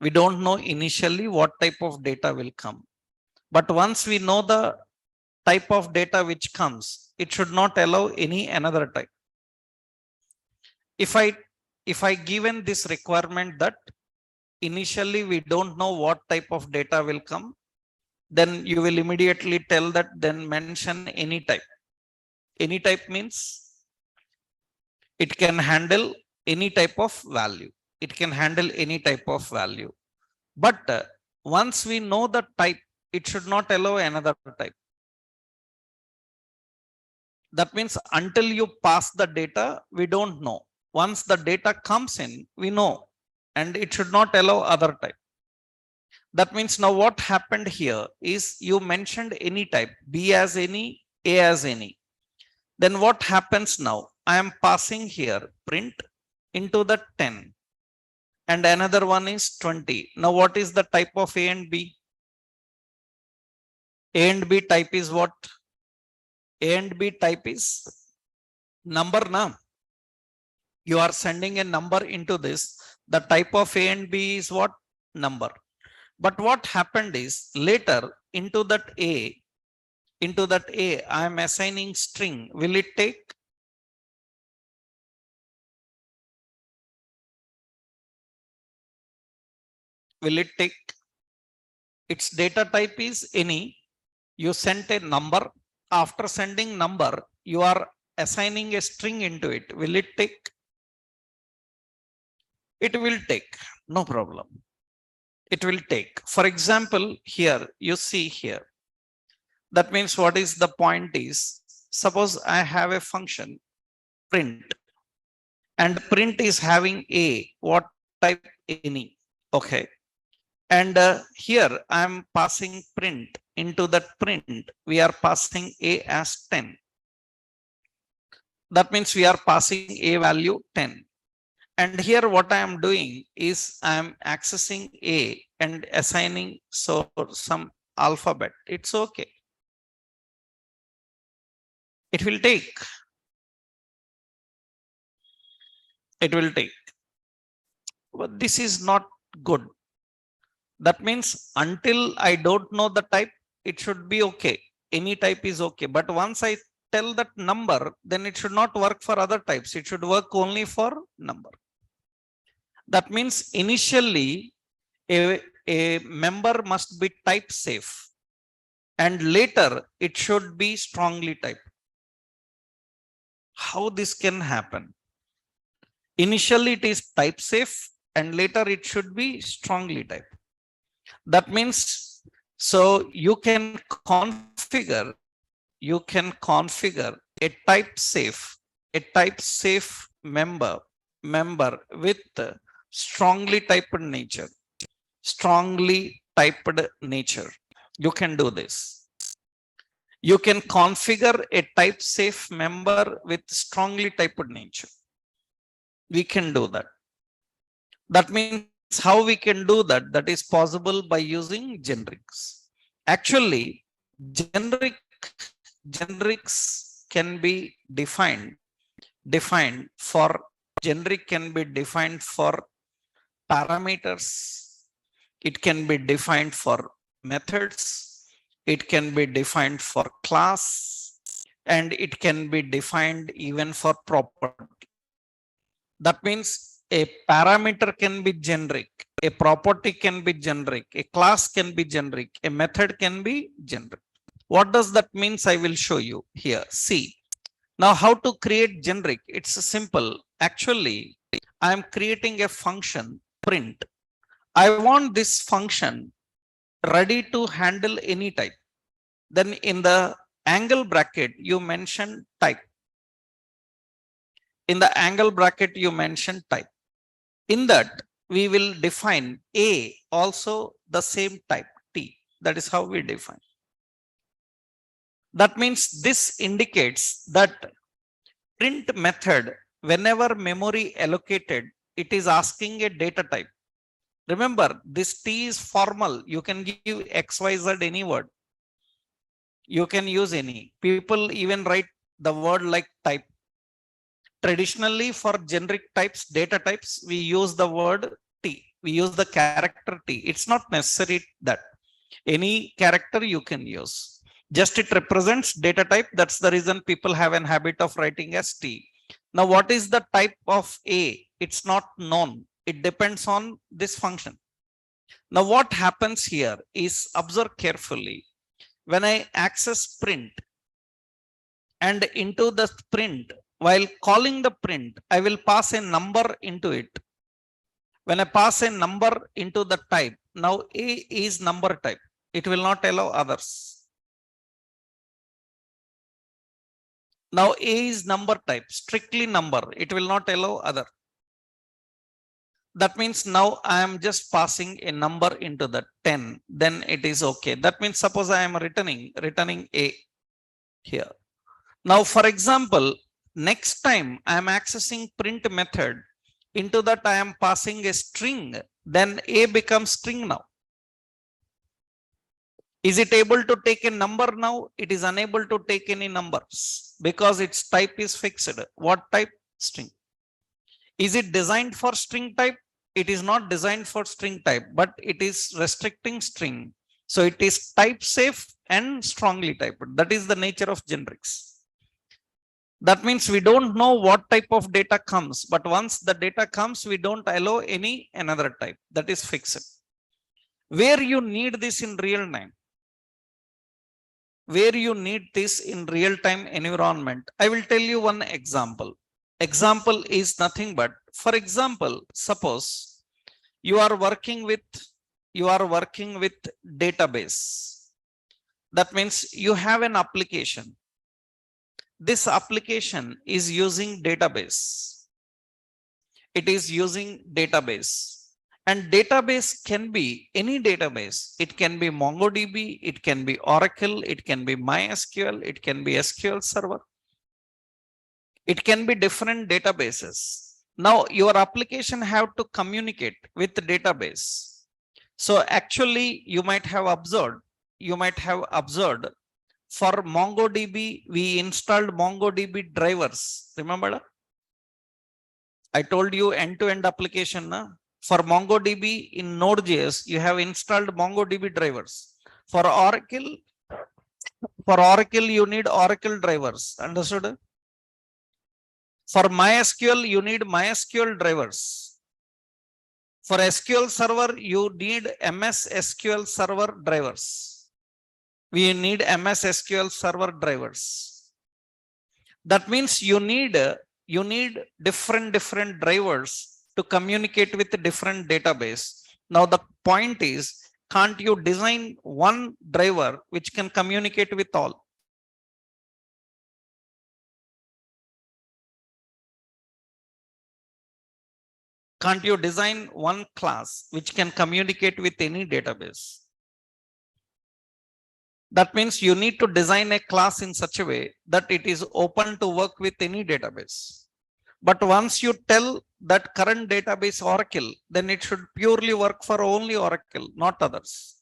We don't know initially what type of data will come. But once we know the type of data which comes, it should not allow any another type. If I given this requirement that initially we don't know what type of data will come, then you will immediately tell that then mention any type. Any type means it can handle any type of value. It can handle any type of value. But once we know the type, it should not allow another type. That means until you pass the data, we don't know. Once the data comes in, we know, and it should not allow other type. That means now what happened here is you mentioned any type, B as any, A as any. Then what happens now? I am passing here print into the 10 and another one is 20. Now what is the type of A and B? A and B type is what? A and B type is number now. You are sending a number into this. The type of A and B is what? Number. But what happened is later into that A, I am assigning string. Will it take? Will it take? Its data type is any. You sent a number. After sending number, you are assigning a string into it. Will it take? It will take. No problem. It will take. For example, here you see here. That means what is the point is, suppose I have a function print and print is having A, what type? Any. Okay. And here I am passing print into that print. We are passing A as 10. That means we are passing A value 10. And here what I am doing is I am accessing A and assigning so some alphabet. It's okay. It will take. It will take. But this is not good. That means until I don't know the type, it should be okay. Any type is okay. But once I tell that number, then it should not work for other types. It should work only for number. That means initially a member must be type safe and later it should be strongly typed. How this can happen? Initially it is type safe and later it should be strongly typed. That means, so you can configure a type safe member with strongly typed nature. You can do this. You can configure a type safe member with strongly typed nature. We can do that. That means how we can do that? That is possible by using generics. Actually, generics can be defined for parameters. It can be defined for methods. It can be defined for class, and it can be defined even for property. That means a parameter can be generic, a property can be generic, a class can be generic, a method can be generic. What does that mean? I will show you here. See, now how to create generic? It's simple. Actually, I am creating a function print. I want this function ready to handle any type. Then in the angle bracket, you mention type. In the angle bracket, you mention type. In that, we will define A also the same type T. That is how we define. That means this indicates that print method, whenever memory allocated, it is asking a data type. Remember, this T is formal. You can give X, Y, Z any word. You can use any. People even write the word like type. Traditionally, for generic types, data types, we use the word T. We use the character T. It's not necessary that any character you can use. Just it represents data type. That's the reason people have an habit of writing as T. Now, what is the type of A? It's not known. It depends on this function. Now, what happens here is, observe carefully. When I access print and into the print. While calling the print, I will pass a number into it. When I pass a number into the type, now A is number type. It will not allow others. Now A is number type, strictly number. It will not allow other. That means now I am just passing a number into the 10. Then it is okay. That means suppose I am returning A here. Now, for example, next time I am accessing print method, into that I am passing a string, then A becomes string now. Is it able to take a number now? It is unable to take any numbers because its type is fixed. What type? String. Is it designed for string type? It is not designed for string type, but it is restricting string. So it is type safe and strongly typed. That is the nature of generics. That means we don't know what type of data comes, but once the data comes, we don't allow any another type. That is fixed. Where you need this in real time? Where you need this in real time environment? I will tell you one example. Example is nothing but, for example, suppose you are working with database. That means you have an application. This application is using database. It is using database. And database can be any database. It can be MongoDB, it can be Oracle, it can be MySQL, it can be SQL Server. It can be different databases. Now your application have to communicate with the database. So actually you might have observed for MongoDB, we installed MongoDB drivers. Remember? I told you end-to-end application. For MongoDB in Node.js, you have installed MongoDB drivers. For Oracle, you need Oracle drivers. Understood? For MySQL, you need MySQL drivers. For SQL Server, you need MS SQL Server drivers. We need MS SQL Server drivers. That means you need different drivers to communicate with a different database. Now the point is, can't you design one driver which can communicate with all? Can't you design one class which can communicate with any database? That means you need to design a class in such a way that it is open to work with any database. But once you tell that current database Oracle, then it should purely work for only Oracle, not others.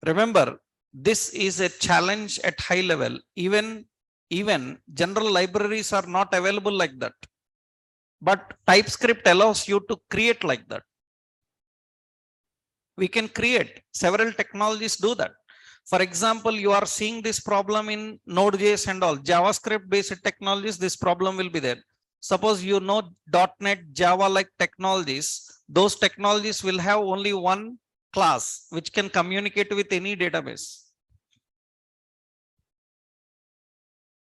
Remember, this is a challenge at high level. Even general libraries are not available like that. But TypeScript allows you to create like that. We can create. Several technologies do that. For example, you are seeing this problem in Node.js and all. JavaScript based technologies, this problem will be there. Suppose you know .NET, Java like technologies. Those technologies will have only one class which can communicate with any database.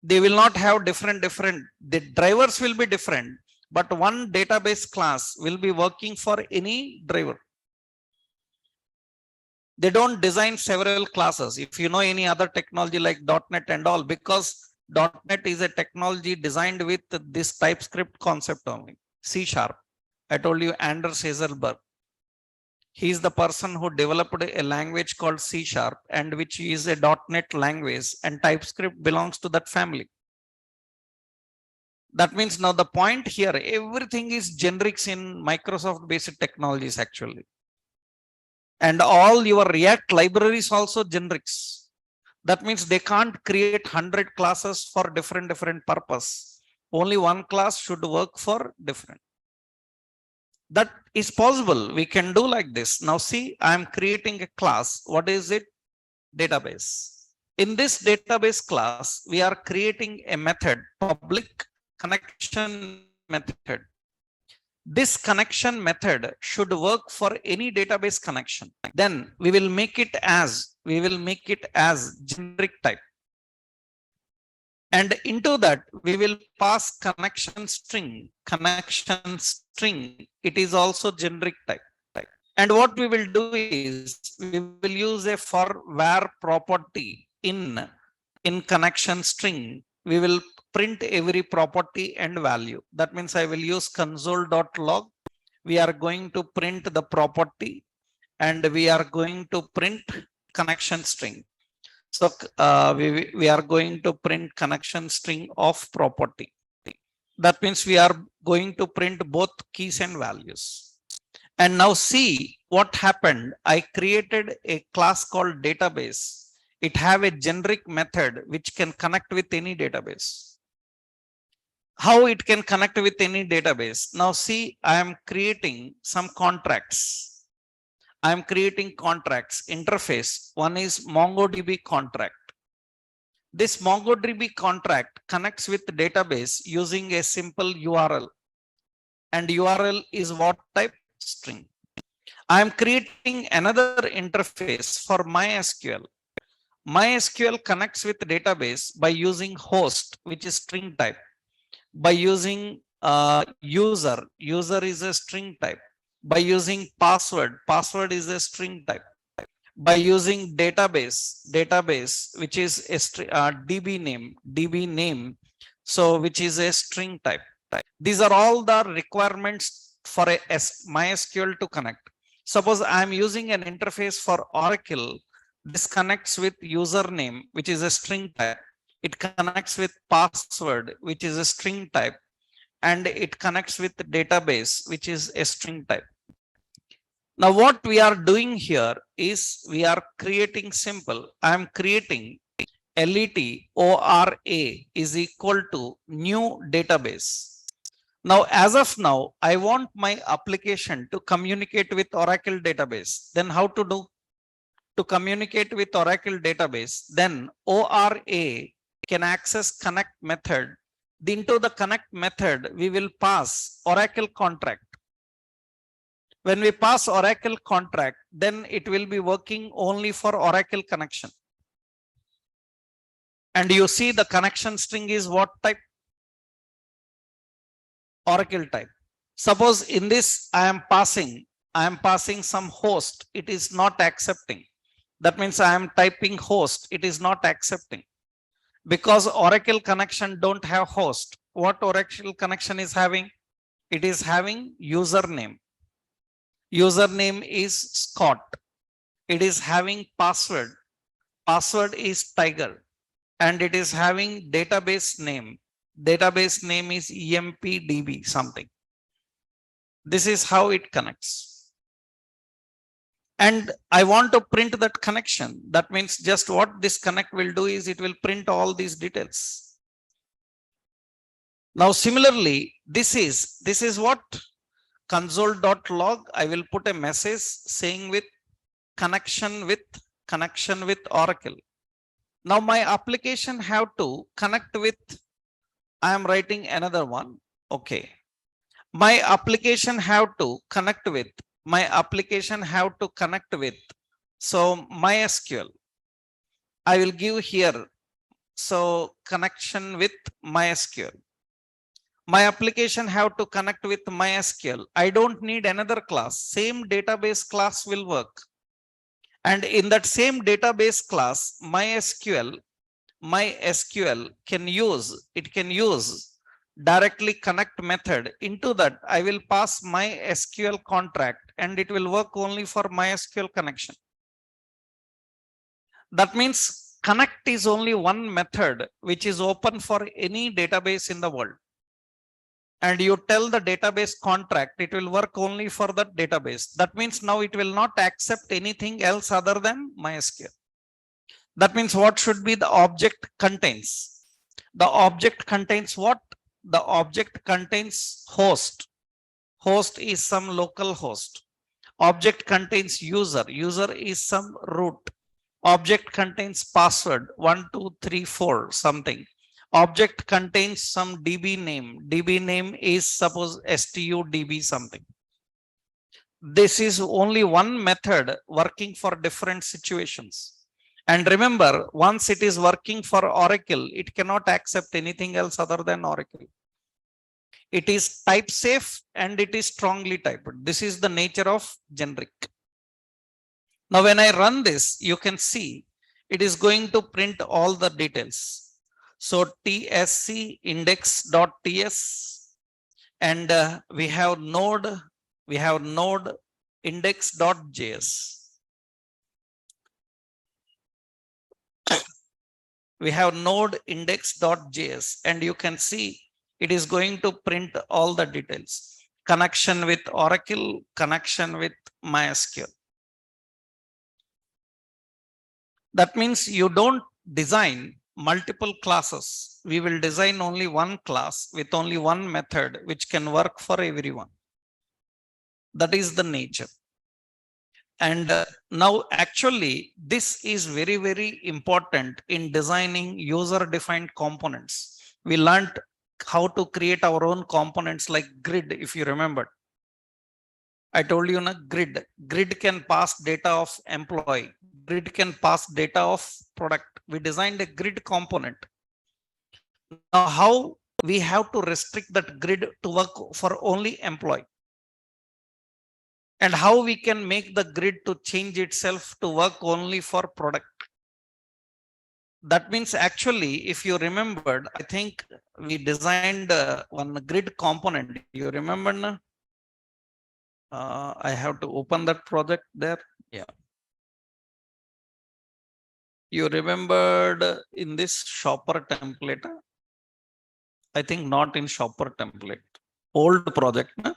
They will not have different. The drivers will be different, but one database class will be working for any driver. They don't design several classes. If you know any other technology like .NET and all, because .NET is a technology designed with this TypeScript concept only. C#. I told you Anders Hazelberg. He is the person who developed a language called C# and which is a .NET language, and TypeScript belongs to that family. That means now the point here, everything is generics in Microsoft based technologies actually. And all your React libraries also generics. That means they can't create 100 classes for different purpose. Only one class should work for different. That is possible. We can do like this. Now see, I am creating a class. What is it? Database. In this database class, we are creating a method, public connection method. This connection method should work for any database connection. Then we will make it as generic type. And into that, we will pass connection string. Connection string, it is also generic type. And what we will do is we will use a for where property in connection string. We will print every property and value. That means I will use console.log. We are going to print the property and we are going to print connection string. So we are going to print connection string of property. That means we are going to print both keys and values. And now see what happened. I created a class called database. It have a generic method which can connect with any database. How it can connect with any database? Now see, I am creating some contracts. I am creating contracts interface. One is MongoDB contract. This MongoDB contract connects with the database using a simple URL. And URL is what type? String. I am creating another interface for MySQL. MySQL connects with the database by using host, which is string type. By using user, user is a string type. By using password, password is a string type. By using database, database, which is a DB name, so which is a string type. These are all the requirements for a MySQL to connect. Suppose I am using an interface for Oracle. This connects with username, which is a string type. It connects with password, which is a string type. And it connects with the database, which is a string type. Now what we are doing here is we are creating simple. I am creating let ORA is equal to new database. Now, as of now, I want my application to communicate with Oracle database. Then how to do? To communicate with Oracle database, then ORA can access connect method. Into the connect method, we will pass Oracle contract. When we pass Oracle contract, then it will be working only for Oracle connection. And you see the connection string is what type? Oracle type. Suppose in this I am passing some host. It is not accepting. That means I am typing host. It is not accepting. Because Oracle connection don't have host. What Oracle connection is having? It is having username. Username is Scott. It is having password. Password is Tiger. And it is having database name. Database name is EMPDB something. This is how it connects. And I want to print that connection. That means just what this connect will do is it will print all these details. Now similarly, this is what? Console.log. I will put a message saying with connection with Oracle. Now my application have to connect with, I am writing another one. Okay. My application have to connect with, so MySQL. I will give here, so connection with MySQL. My application have to connect with MySQL. I don't need another class. Same database class will work. And in that same database class, MySQL can use directly connect method. Into that I will pass MySQL contract and it will work only for MySQL connection. That means connect is only one method which is open for any database in the world. And you tell the database contract, it will work only for that database. That means now it will not accept anything else other than MySQL. That means what should be the object contains? The object contains what? The object contains host. Host is some local host. Object contains user. User is some root. Object contains password 1234 something. Object contains some DB name. DB name is suppose STUDB something. This is only one method working for different situations. And remember, once it is working for Oracle, it cannot accept anything else other than Oracle. It is type safe and it is strongly typed. This is the nature of generic. Now, when I run this, you can see it is going to print all the details. So TSC index.ts, and we have node index.js. We have node index.js, and you can see it is going to print all the details. Connection with Oracle, connection with MySQL. That means you don't design multiple classes. We will design only one class with only one method, which can work for everyone. That is the nature. And now actually, this is very, very important in designing user-defined components. We learned how to create our own components like grid, if you remember. I told you, grid. Grid can pass data of employee. Grid can pass data of product. We designed a grid component. Now, how we have to restrict that grid to work for only employee? And how we can make the grid to change itself to work only for product? That means actually, if you remembered, I think we designed one grid component. You remember now? I have to open that project there. Yeah. You remembered in this shopper template? I think not in shopper template. Old project. Na?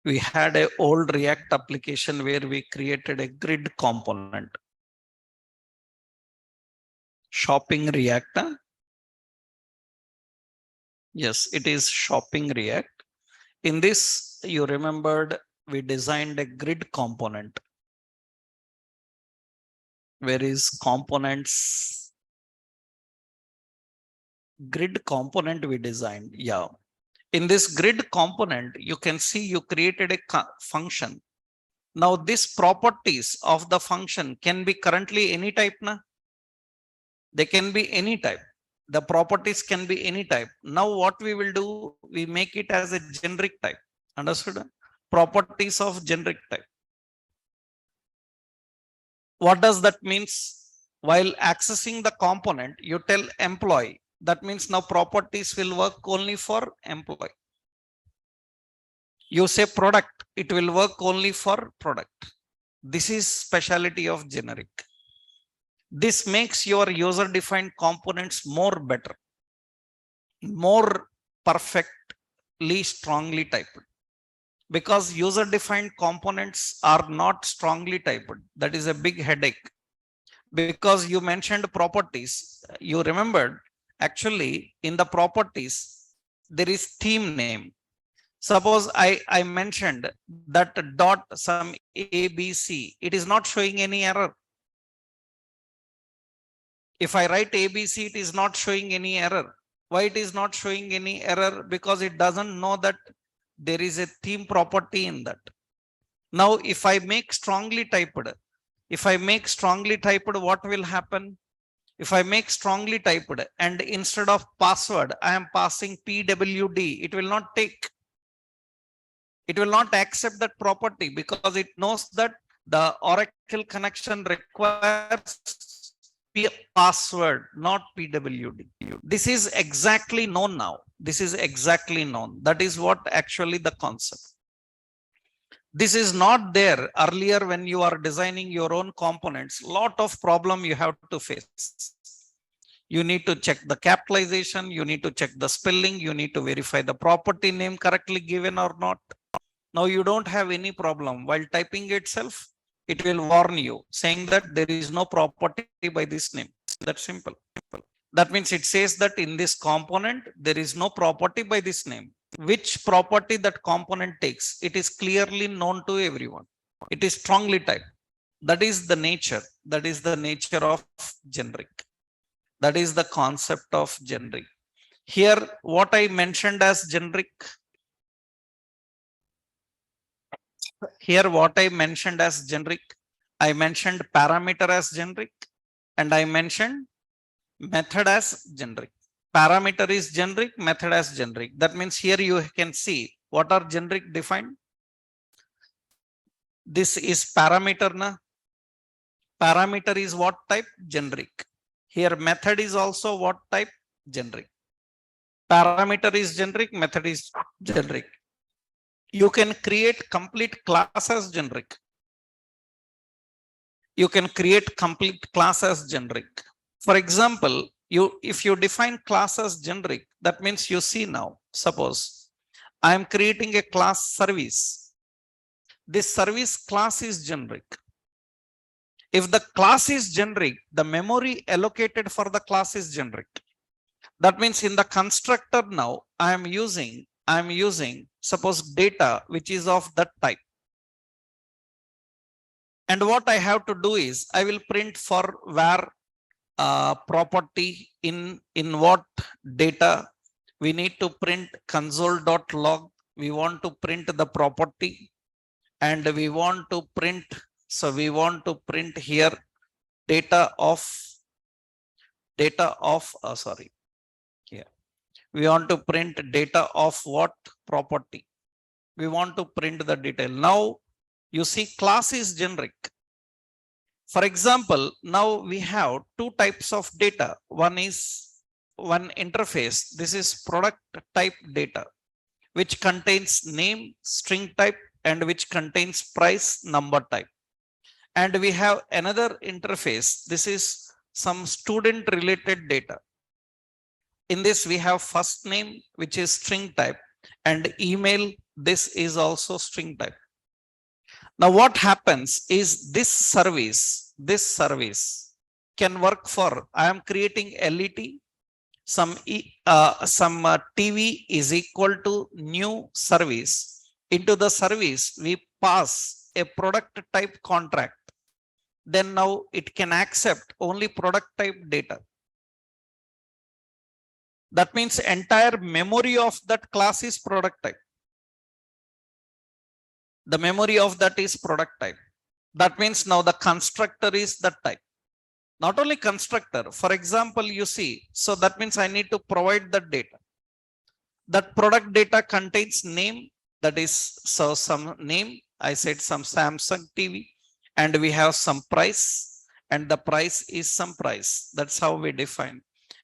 We had an old React application where we created a grid component. Shopping React. Yes, it is shopping React. In this, you remembered we designed a grid component. Where is components? Grid component we designed. Yeah. In this grid component, you can see you created a function. Now, these properties of the function can be currently any type. Na? They can be any type. The properties can be any type. Now, what we will do, we make it as a generic type. Understood? Properties of generic type. What does that means? While accessing the component, you tell employee. That means now properties will work only for employee. You say product, it will work only for product. This is specialty of generic. This makes your user-defined components more better, more perfectly strongly typed. Because user-defined components are not strongly typed. That is a big headache. Because you mentioned properties, you remembered actually in the properties, there is theme name. Suppose I mentioned that dot some ABC, it is not showing any error. If I write ABC, it is not showing any error. Why it is not showing any error? Because it doesn't know that there is a theme property in that. Now, if I make strongly typed, what will happen? If I make strongly typed and instead of password, I am passing PWD, it will not take. It will not accept that property because it knows that the Oracle connection requires password, not PWD. This is exactly known now. This is exactly known. That is what actually the concept. This is not there earlier when you are designing your own components. Lot of problem you have to face. You need to check the capitalization. You need to check the spelling. You need to verify the property name correctly given or not. Now you don't have any problem. While typing itself, it will warn you saying that there is no property by this name. That's simple. That means it says that in this component, there is no property by this name. Which property that component takes, it is clearly known to everyone. It is strongly typed. That is the nature. That is the nature of generic. That is the concept of generic. Here, what I mentioned as generic, Here what I mentioned as generic, I mentioned parameter as generic and I mentioned method as generic. Parameter is generic, method as generic. That means here you can see what are generic defined. This is parameter na. Parameter is what type? Generic. Here method is also what type? Generic. Parameter is generic, method is generic. You can create complete class as generic. You can create complete class as generic. For example, if you define class as generic, that means you see now, suppose I am creating a class service. This service class is generic. If the class is generic, the memory allocated for the class is generic. That means in the constructor now, I am using suppose data which is of that type. And what I have to do is I will print for where property in what data. We need to print console.log. We want to print the property and we want to print. So we want to print here data of sorry. Here we want to print data of what property. We want to print the detail. Now you see class is generic. For example, now we have two types of data. One is one interface. This is product type data, which contains name, string type, and which contains price, number type. And we have another interface. This is some student related data. In this, we have first name, which is string type, and email. This is also string type. Now what happens is this service can work for, I am creating LET, some TV is equal to new service. Into the service, we pass a product type contract. Then now it can accept only product type data. That means entire memory of that class is product type. The memory of that is product type. That means now the constructor is that type. Not only constructor, for example, you see, so that means I need to provide the data. That product data contains name, that is, so some name, I said some Samsung TV, and we have some price, and the price is some price. That's how we define.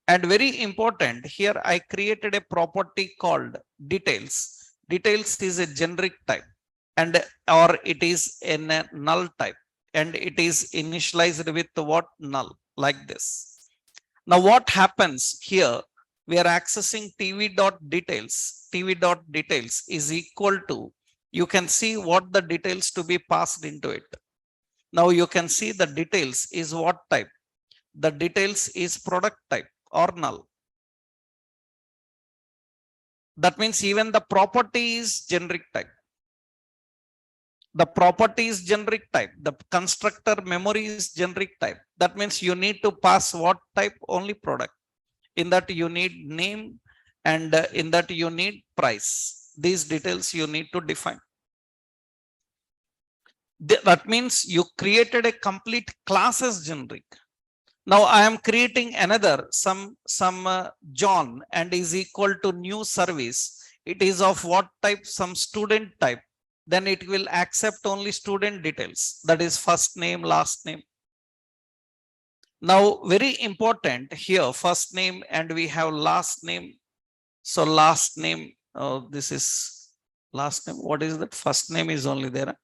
And very important, here I created a property called details. Details is a generic type. And or it is in a null type and it is initialized with what? Null, like this. Now what happens here? We are accessing tv.details. tv.details is equal to, you can see what the details to be passed into it. Now you can see the details is what type? The details is product type or null. That means even the property is generic type. The property is generic type. The constructor memory is generic type. That means you need to pass what type? Only product. In that you need name and in that you need price. These details you need to define. That means you created a complete class as generic. Now I am creating another some John and is equal to new service. It is of what type? Some student type. Then it will accept only student details. That is first name, last name. Now, very important here, first name and we have last name. So last name, this is last name. What is that? First name is only there.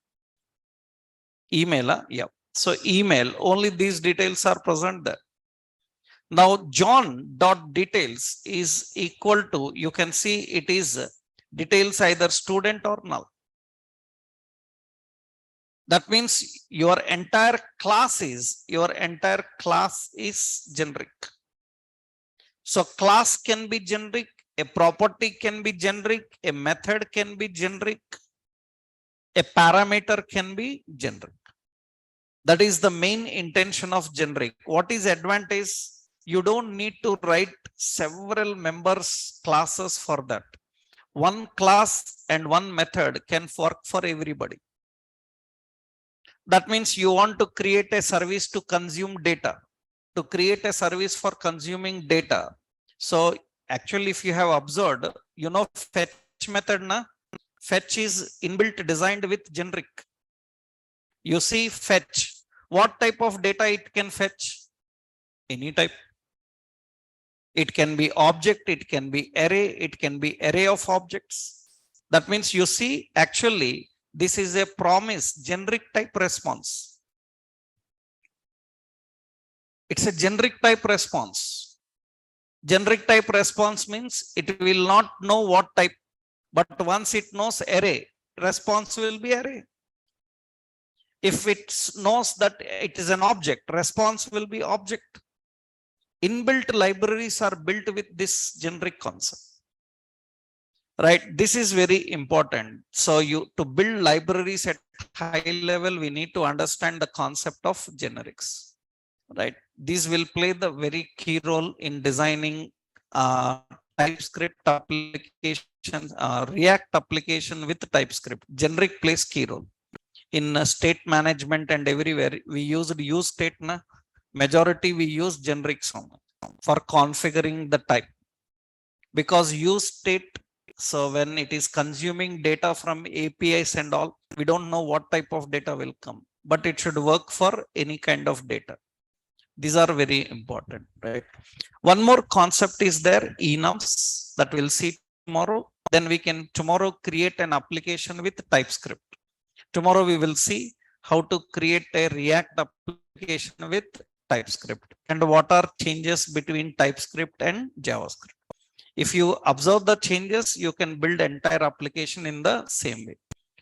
Email, yeah. So email, only these details are present there. Now, John.details is equal to, you can see it is details either student or null. That means your entire class is generic. So class can be generic, a property can be generic, a method can be generic, a parameter can be generic. That is the main intention of generic. What is advantage? You don't need to write several members classes for that. One class and one method can work for everybody. That means you want to create a service to consume data, to create a service for consuming data. So actually, if you have observed, fetch method, fetch is inbuilt designed with generic. You see fetch, what type of data it can fetch? Any type. It can be object, it can be array, it can be array of objects. That means you see, actually, this is a promise, generic type response. It's a generic type response. Generic type response means it will not know what type, but once it knows array, response will be array. If it knows that it is an object, response will be object. Inbuilt libraries are built with this generic concept. Right, this is very important. So to build libraries at high level, we need to understand the concept of generics. Right, these will play the very key role in designing TypeScript application, React application with TypeScript. Generic plays key role in state management, and everywhere we used use state. Majority we use generics for configuring the type, because use state. So when it is consuming data from APIs and all, we don't know what type of data will come, but it should work for any kind of data. These are very important, right? One more concept is there, enums, that we'll see tomorrow. Then we can tomorrow create an application with TypeScript. Tomorrow we will see how to create a React application with TypeScript and what are changes between TypeScript and JavaScript. If you observe the changes, you can build entire application in the same way.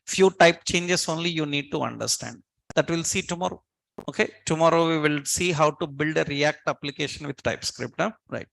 Few type changes only you need to understand. That we'll see tomorrow. Okay, tomorrow we will see how to build a React application with TypeScript. Right.